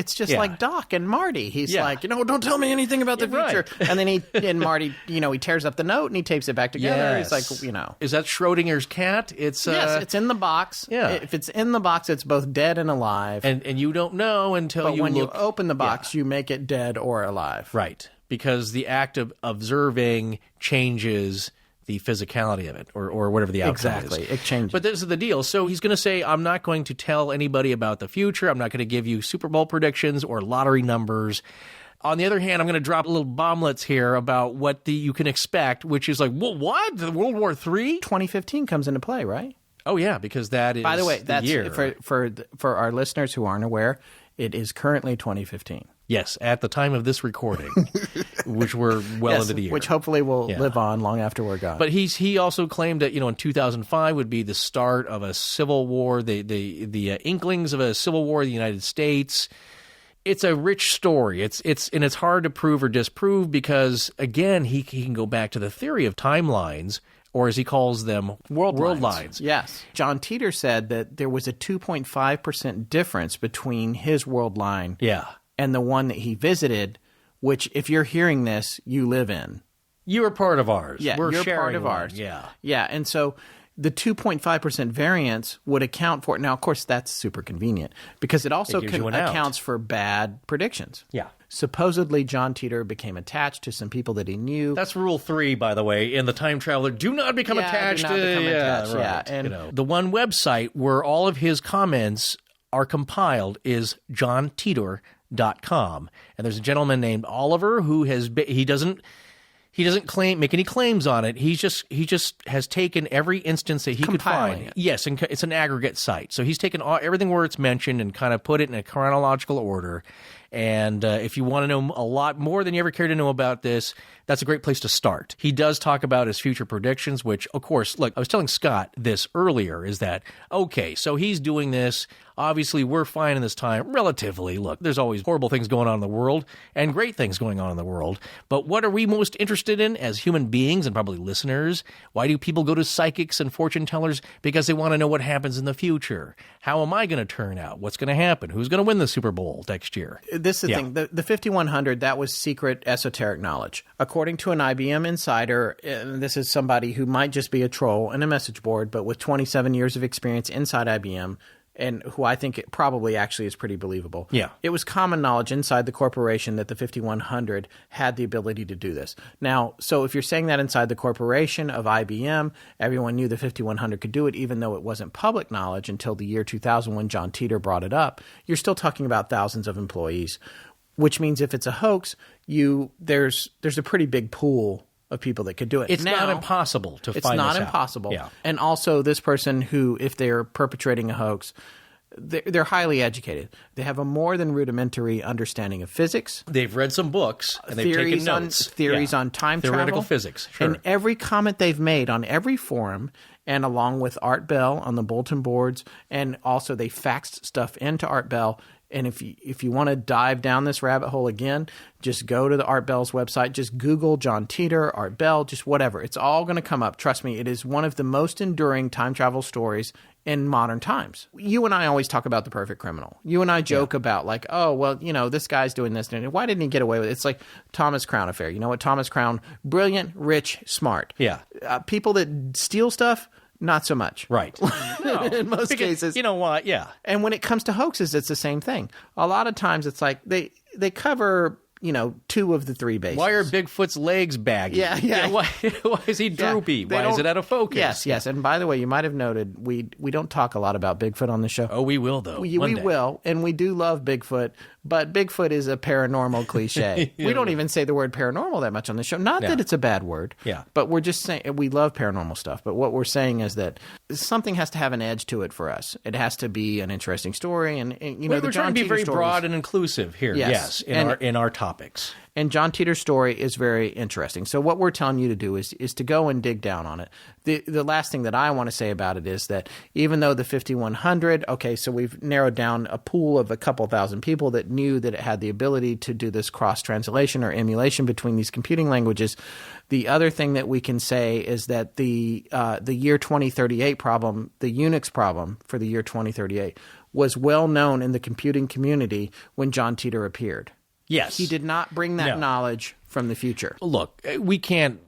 S1: Doc and Marty. He's like, don't tell me anything about the future.
S2: Right.
S1: And then Marty, he tears up the note and he tapes it back together.
S2: Yes.
S1: It's like,
S2: Is that Schrodinger's cat? Yes,
S1: it's in the box.
S2: Yeah.
S1: If it's in the box, it's both dead and alive.
S2: And you don't know until
S1: when you open the box, you make it dead or alive.
S2: Right. Because the act of observing changes the physicality of it or whatever the outcome is.
S1: Exactly. It changes.
S2: But this is the deal. So he's going to say, I'm not going to tell anybody about the future. I'm not going to give you Super Bowl predictions or lottery numbers. On the other hand, I'm going to drop little bomblets here about what you can expect, which is like, what? World War III?
S1: 2015 comes into play, right?
S2: Oh, yeah, because that is
S1: By the way, that's
S2: year.
S1: For our listeners who aren't aware, it is currently 2015.
S2: Yes, at the time of this recording, which we're well into the year.
S1: Which hopefully will live on long after we're gone.
S2: But he also claimed that, in 2005 would be the start of a civil war, the inklings of a civil war in the United States. It's a rich story. It's hard to prove or disprove because, again, he can go back to the theory of timelines, or as he calls them, world lines.
S1: Yes. John Titor said that there was a 2.5% difference between his world line and the one that he visited, which, if you're hearing this, you live in.
S2: You are part of ours.
S1: Yeah,
S2: you're
S1: part of ours.
S2: Yeah.
S1: Yeah, and so the 2.5% variance would account for it. Now, of course, that's super convenient because it also accounts for bad predictions.
S2: Yeah.
S1: Supposedly, John Titor became attached to some people that he knew.
S2: That's rule 3, by the way, in the Time Traveler. Do not become attached.
S1: Do not become attached.
S2: Right.
S1: Yeah, and
S2: the one website where all of his comments are compiled is johntitor.com. And there's a gentleman named Oliver who he doesn't make any claims on it. He just has taken every instance that he could find. Yes, and it's an aggregate site. So he's taken everything where it's mentioned and kind of put it in a chronological order. And if you want to know a lot more than you ever care to know about this, that's a great place to start. He does talk about his future predictions, which, of course, look, I was telling Scott this earlier, is that, okay, so he's doing this. Obviously, we're fine in this time, relatively. Look, there's always horrible things going on in the world and great things going on in the world. But what are we most interested in as human beings and probably listeners? Why do people go to psychics and fortune tellers? Because they want to know what happens in the future. How am I going to turn out? What's going to happen? Who's going to win the Super Bowl next year?
S1: This is the thing. The 5100, that was secret esoteric knowledge. According to an IBM insider, and this is somebody who might just be a troll and a message board, but with 27 years of experience inside IBM, and who I think probably actually is pretty believable.
S2: Yeah.
S1: It was common knowledge inside the corporation that the 5100 had the ability to do this. Now, so if you're saying that inside the corporation of IBM, everyone knew the 5100 could do it, even though it wasn't public knowledge until the year 2000 when John Titor brought it up, you're still talking about thousands of employees, which means if it's a hoax, there's a pretty big pool of people that could do it.
S2: It's not impossible to find this out.
S1: It's not impossible.
S2: Yeah.
S1: And also this person who, if they're perpetrating a hoax, they're highly educated. They have a more than rudimentary understanding of physics.
S2: They've read some books and they've taken notes.
S1: Theories on time travel.
S2: Theoretical physics, sure.
S1: And every comment they've made on every forum, and along with Art Bell on the bulletin boards, and also they faxed stuff into Art Bell, And if you want to dive down this rabbit hole again, just go to the Art Bell's website. Just Google John Titor, Art Bell, just whatever. It's all going to come up. Trust me, it is one of the most enduring time travel stories in modern times. You and I always talk about The Perfect Criminal. You and I joke about like, oh, well, this guy's doing this. And why didn't he get away with it? It's like Thomas Crown affair. You know what? Thomas Crown, brilliant, rich, smart.
S2: Yeah.
S1: People that steal stuff, not so much.
S2: Right. No,
S1: in most cases.
S2: You know what? Yeah.
S1: And when it comes to hoaxes, it's the same thing. A lot of times it's like they cover, 2 of the 3 bases.
S2: Why are Bigfoot's legs baggy?
S1: Yeah.
S2: Why is he droopy? Why is it out of focus?
S1: Yes. And by the way, you might have noted we don't talk a lot about Bigfoot on the show.
S2: Oh, we will, though.
S1: We will. And we do love Bigfoot. But Bigfoot is a paranormal cliche. We don't even say the word paranormal that much on the show. Not that it's a bad word.
S2: Yeah.
S1: But we're just saying we love paranormal stuff. But what we're saying is that something has to have an edge to it for us. It has to be an interesting story. And
S2: we're trying to be very broad and inclusive here. Yes. In our topics.
S1: And John Titor's story is very interesting. So what we're telling you to do is to go and dig down on it. The last thing that I want to say about it is that even though the 5100, okay, so we've narrowed down a pool of a couple thousand people that knew that it had the ability to do this cross-translation or emulation between these computing languages. The other thing that we can say is that the year 2038 problem, the Unix problem for the year 2038, was well known in the computing community when John Titor appeared.
S2: Yes.
S1: He did not bring that knowledge from the future.
S2: Look, we can't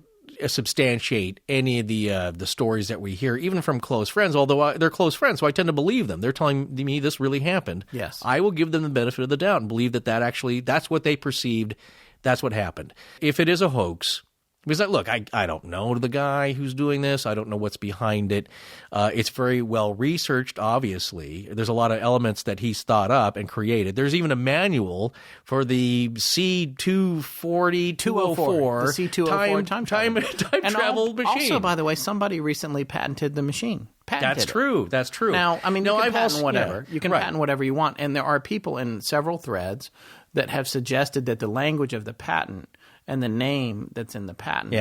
S2: substantiate any of the stories that we hear, even from close friends, although they're close friends, so I tend to believe them. They're telling me this really happened.
S1: Yes.
S2: I will give them the benefit of the doubt and believe that's what they perceived. That's what happened. If it is a hoax, because look, I don't know the guy who's doing this. I don't know what's behind it. It's very well researched, obviously. There's a lot of elements that he's thought up and created. There's even a manual for the C240, 204,
S1: the C204 time
S2: travel machine.
S1: Also, by the way, somebody recently patented the machine.
S2: That's true.
S1: Now, I mean, you can patent whatever.
S2: Yeah,
S1: you can patent whatever you want. And there are people in several threads that have suggested that the language of the patent and the name that's in the patent,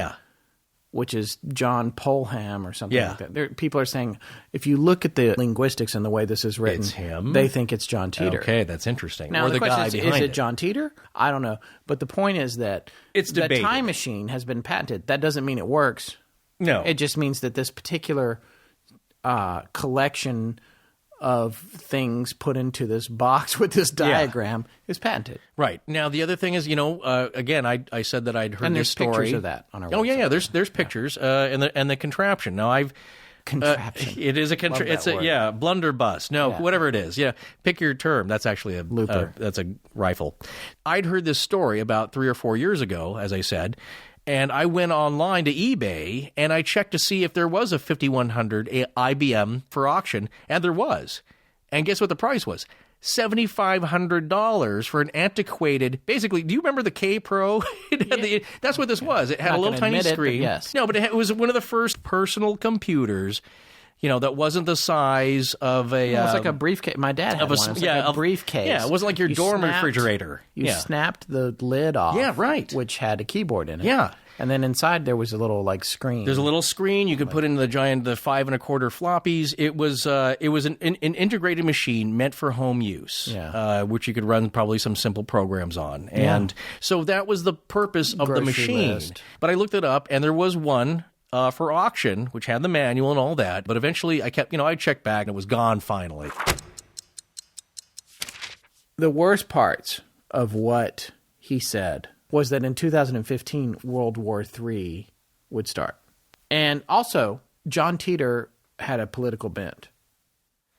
S1: which is John Polham or something like that. People are saying, if you look at the linguistics and the way this is written,
S2: it's him?
S1: They think it's John Titor.
S2: Okay, that's interesting.
S1: Now,
S2: or
S1: the
S2: guy
S1: question
S2: behind
S1: is it John Titor? I don't know. But the point is that
S2: it's
S1: the
S2: debated.
S1: time machine has been patented. That doesn't mean it works.
S2: No.
S1: It just means that this particular collection of things put into this box with this diagram is patented.
S2: Right. Now, the other thing is, again, I said that I'd heard this story.
S1: And there's pictures of that on our website.
S2: Oh, yeah. There's pictures and the contraption. Now,
S1: Contraption.
S2: It is a blunderbuss. No, whatever it is. Yeah, pick your term. That's actually a
S1: looper.
S2: That's a rifle. I'd heard this story about 3 or 4 years ago, as I said, and I went online to eBay and I checked to see if there was a 5100 IBM for auction, and there was. And guess what the price was? $7,500 for an antiquated. Basically, do you remember the K Pro? That's what this was. It had a little tiny screen. No, but it was one of the first personal computers. That wasn't the size of a.
S1: It was like a briefcase. My dad had one. It was like a briefcase.
S2: Yeah, it wasn't like your dorm refrigerator.
S1: You snapped the lid off.
S2: Yeah, right.
S1: Which had a keyboard in it.
S2: Yeah.
S1: And then inside there was a little screen.
S2: There's a little screen you could put in the 5 1/4 floppies. It was an integrated machine meant for home use, which you could run probably some simple programs on. And so that was the purpose of the machine. But I looked it up, and there was one for auction, which had the manual and all that. But eventually I kept, I checked back, and it was gone finally.
S1: The worst parts of what he said was that in 2015, World War III would start. And also, John Titor had a political bent.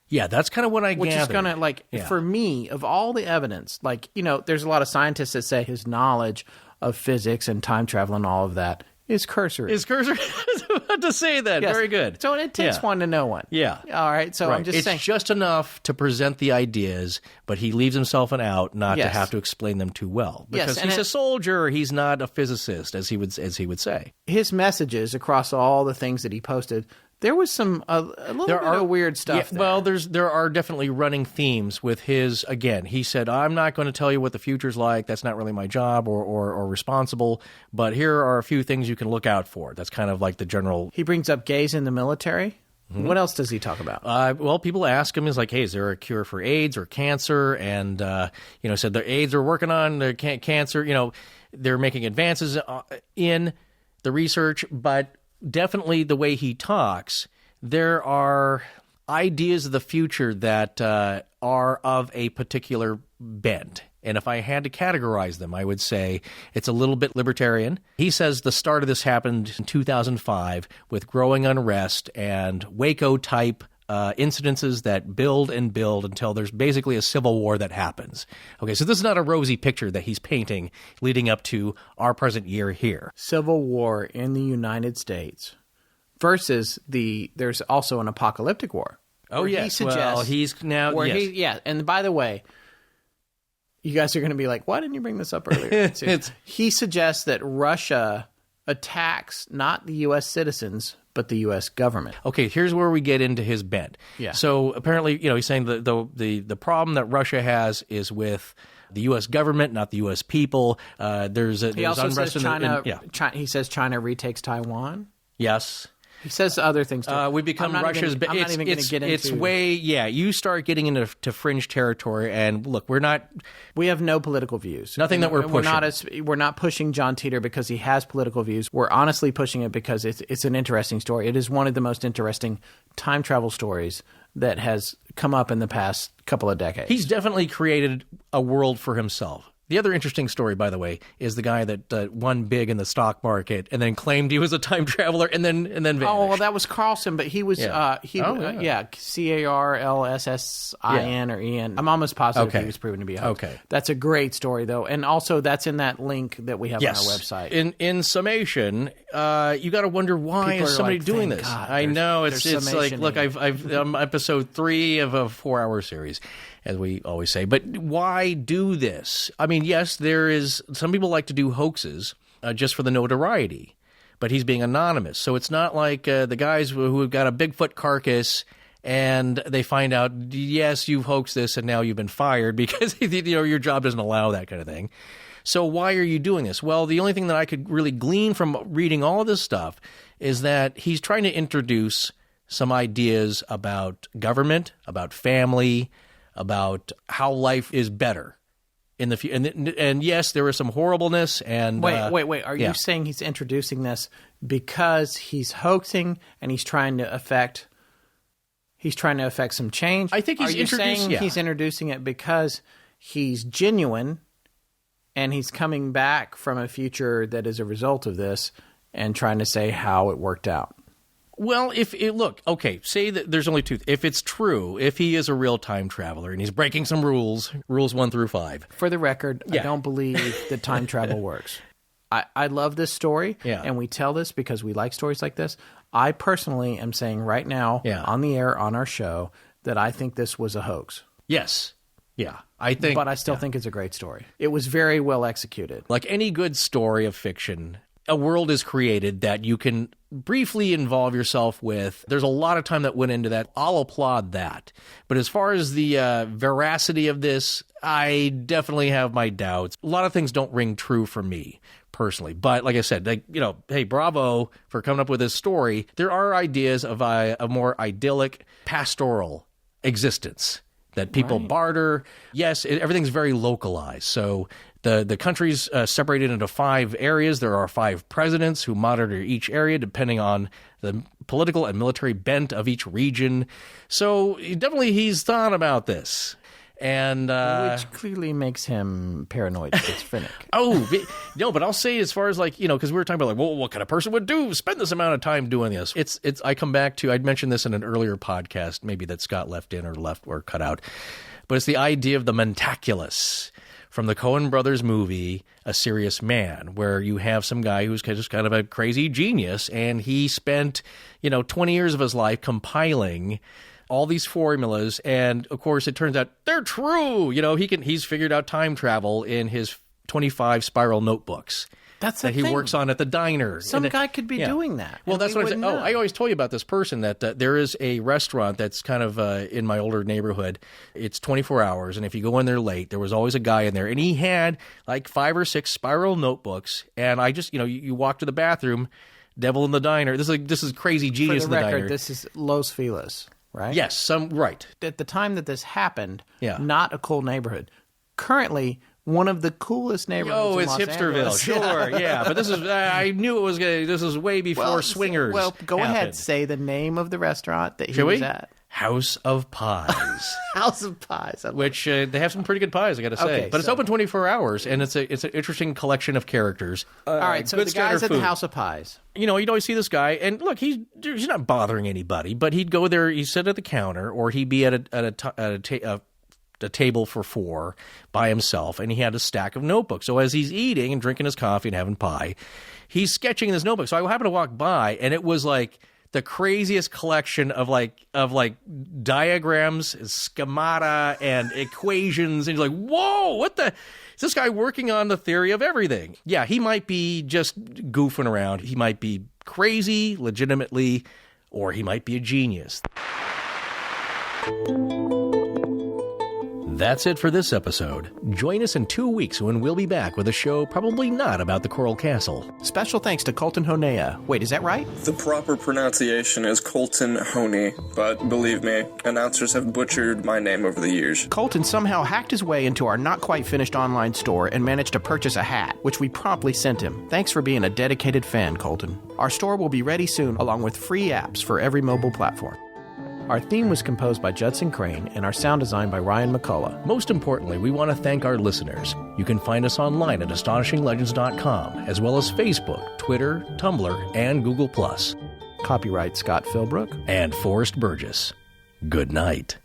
S2: Yeah, that's kind of what I gathered.
S1: Which is going to, for me, of all the evidence, there's a lot of scientists that say his knowledge of physics and time travel and all of that is cursory.
S2: I was about to say that.
S1: Yes.
S2: Very good.
S1: So it takes one to know one.
S2: Yeah.
S1: All right. So I'm just saying.
S2: It's just enough to present the ideas, but he leaves himself out not to have to explain them too well. Because he's a soldier. He's not a physicist, as he would say. His
S1: messages across all the things that he posted, there was some a little bit of weird stuff there.
S2: Well, there are definitely running themes with his. Again, he said, "I'm not going to tell you what the future's like. That's not really my job or responsible. But here are a few things you can look out for." That's kind of like the general.
S1: He brings up gays in the military. What else does he talk about?
S2: Well, people ask him, is like, hey, is there a cure for AIDS or cancer? And, said the AIDS are working on the cancer. They're making advances in the research, but definitely the way he talks, there are ideas of the future that are of a particular bent. And if I had to categorize them, I would say it's a little bit libertarian. He says the start of this happened in 2005 with growing unrest and Waco-type incidences that build and build until there's basically a civil war that happens. Okay, so this is not a rosy picture that he's painting leading up to our present year here.
S1: Civil war in the United States versus there's also an apocalyptic war.
S2: Oh, yes.
S1: He suggests,
S2: he's now, yes.
S1: And by the way, you guys are going to be like, why didn't you bring this up earlier? He suggests that Russia attacks not the U.S. citizens, but the U.S. government.
S2: Okay, here's where we get into his bent.
S1: Yeah.
S2: So apparently, he's saying the problem that Russia has is with the U.S. government, not the U.S. people. There's
S1: also
S2: unrest
S1: says he says China retakes Taiwan.
S2: Yes.
S1: He says other things too.
S2: We become Russia's.
S1: I'm not even going to get into.
S2: It's way. Yeah, you start getting into fringe territory, and look, we're not.
S1: We have no political views.
S2: Nothing that we're pushing.
S1: We're not pushing John Titor because he has political views. We're honestly pushing it because it's an interesting story. It is one of the most interesting time travel stories that has come up in the past couple of decades.
S2: He's definitely created a world for himself. The other interesting story, by the way, is the guy that won big in the stock market and then claimed he was a time traveler and then vanished.
S1: Oh, well, that was Carlson, but he was Carlssin or Ian. I'm almost positive he was proven to be a hoax.
S2: Okay,
S1: that's a great story though, and also that's in that link that we have on our website.
S2: In summation, you got to wonder why is somebody doing this?
S1: God,
S2: I know it's like look, I'm episode 3 of a 4-hour series, as we always say. But why do this? I mean, yes, there is some people like to do hoaxes just for the notoriety, but he's being anonymous. So it's not like the guys who have got a Bigfoot carcass and they find out, yes, you've hoaxed this and now you've been fired because your job doesn't allow that kind of thing. So why are you doing this? Well, the only thing that I could really glean from reading all of this stuff is that he's trying to introduce some ideas about government, about family, about how life is better in the future. And yes, there is some horribleness. And
S1: wait. Are you saying he's introducing this because he's hoaxing and he's trying to affect some change?
S2: I think he's
S1: he's introducing it because he's genuine and he's coming back from a future that is a result of this and trying to say how it worked out?
S2: Well, say that there's only two. If it's true, if he is a real time traveler and he's breaking some rules 1 through 5.
S1: For the record, I don't believe that time travel works. I love this story, and we tell this because we like stories like this. I personally am saying right now on the air on our show that I think this was a hoax.
S2: Yes. Yeah.
S1: But I still think it's a great story. It was very well executed.
S2: Like any good story of fiction, a world is created that you can briefly involve yourself with. There's a lot of time that went into that. I'll applaud that. But as far as the veracity of this, I definitely have my doubts. A lot of things don't ring true for me personally. But like I said, hey, bravo for coming up with this story. There are ideas of a more idyllic pastoral existence that people barter. Yes, everything's very localized. So the country's separated into 5 areas. There are 5 presidents who monitor each area depending on the political and military bent of each region. So definitely he's thought about this. And
S1: which clearly makes him paranoid schizophrenic.
S2: No, but I'll say as far as because we were talking about what kind of person would spend this amount of time doing this. It's I come back to, I'd mentioned this in an earlier podcast, maybe that Scott left or cut out, but it's the idea of the mentaculus from the Coen brothers movie, A Serious Man, where you have some guy who's just kind of a crazy genius, and he spent 20 years of his life compiling all these formulas, and of course it turns out they're true. He's figured out time travel in his 25 spiral notebooks that he works on at the diner.
S1: Some guy could be doing that.
S2: Well, that's what I said. Oh, I always told you about this person that there is a restaurant that's kind of in my older neighborhood. It's 24 hours, and if you go in there late, there was always a guy in there, and he had like 5 or 6 spiral notebooks, and I just, you walk to the bathroom, Devil in the Diner. This is crazy genius
S1: For the
S2: in the
S1: record,
S2: diner.
S1: this is Los Feliz, right?
S2: Yes, right.
S1: At the time that this happened,
S2: Yeah.
S1: not a cool neighborhood. Currently, one of the coolest neighborhoods
S2: Oh,
S1: in
S2: it's
S1: Los
S2: Hipsterville,
S1: Angeles.
S2: sure, yeah. But this is, I knew it was gonna, this is way before swingers.
S1: Well, go
S2: happened.
S1: ahead, say the name of the restaurant that he
S2: Shall
S1: was
S2: we?
S1: at.
S2: House of Pies.
S1: House of Pies.
S2: Which they have some pretty good pies, I got to say.
S1: Okay,
S2: but it's
S1: so-
S2: open 24 hours, and it's an interesting collection of characters.
S1: All right, so
S2: good
S1: the guy's
S2: standard
S1: at the
S2: food.
S1: House of Pies.
S2: You know, you'd always see this guy, and look, he's not bothering anybody, but he'd go there, he'd sit at the counter, or he'd be at a table for four by himself, and he had a stack of notebooks. So as he's eating and drinking his coffee and having pie, he's sketching in his notebook. So I happened to walk by, and it was like the craziest collection of like diagrams, schemata, and equations. And you're like, whoa, what the? Is this guy working on the theory of everything? Yeah, he might be just goofing around. He might be crazy, legitimately, or he might be a genius. That's it for this episode. Join us in 2 weeks when we'll be back with a show probably not about the Coral Castle.
S1: Special thanks to Colton Honea. Wait, is that right?
S3: The proper pronunciation is Colton Honey, but believe me, announcers have butchered my name over the years.
S1: Colton somehow hacked his way into our not-quite-finished online store and managed to purchase a hat, which we promptly sent him. Thanks for being a dedicated fan, Colton. Our store will be ready soon, along with free apps for every mobile platform. Our theme was composed by Judson Crane and our sound design by Ryan McCullough.
S2: Most importantly, we want to thank our listeners. You can find us online at astonishinglegends.com, as well as Facebook, Twitter, Tumblr, and Google+.
S1: Copyright Scott Philbrook
S2: And Forrest Burgess. Good night.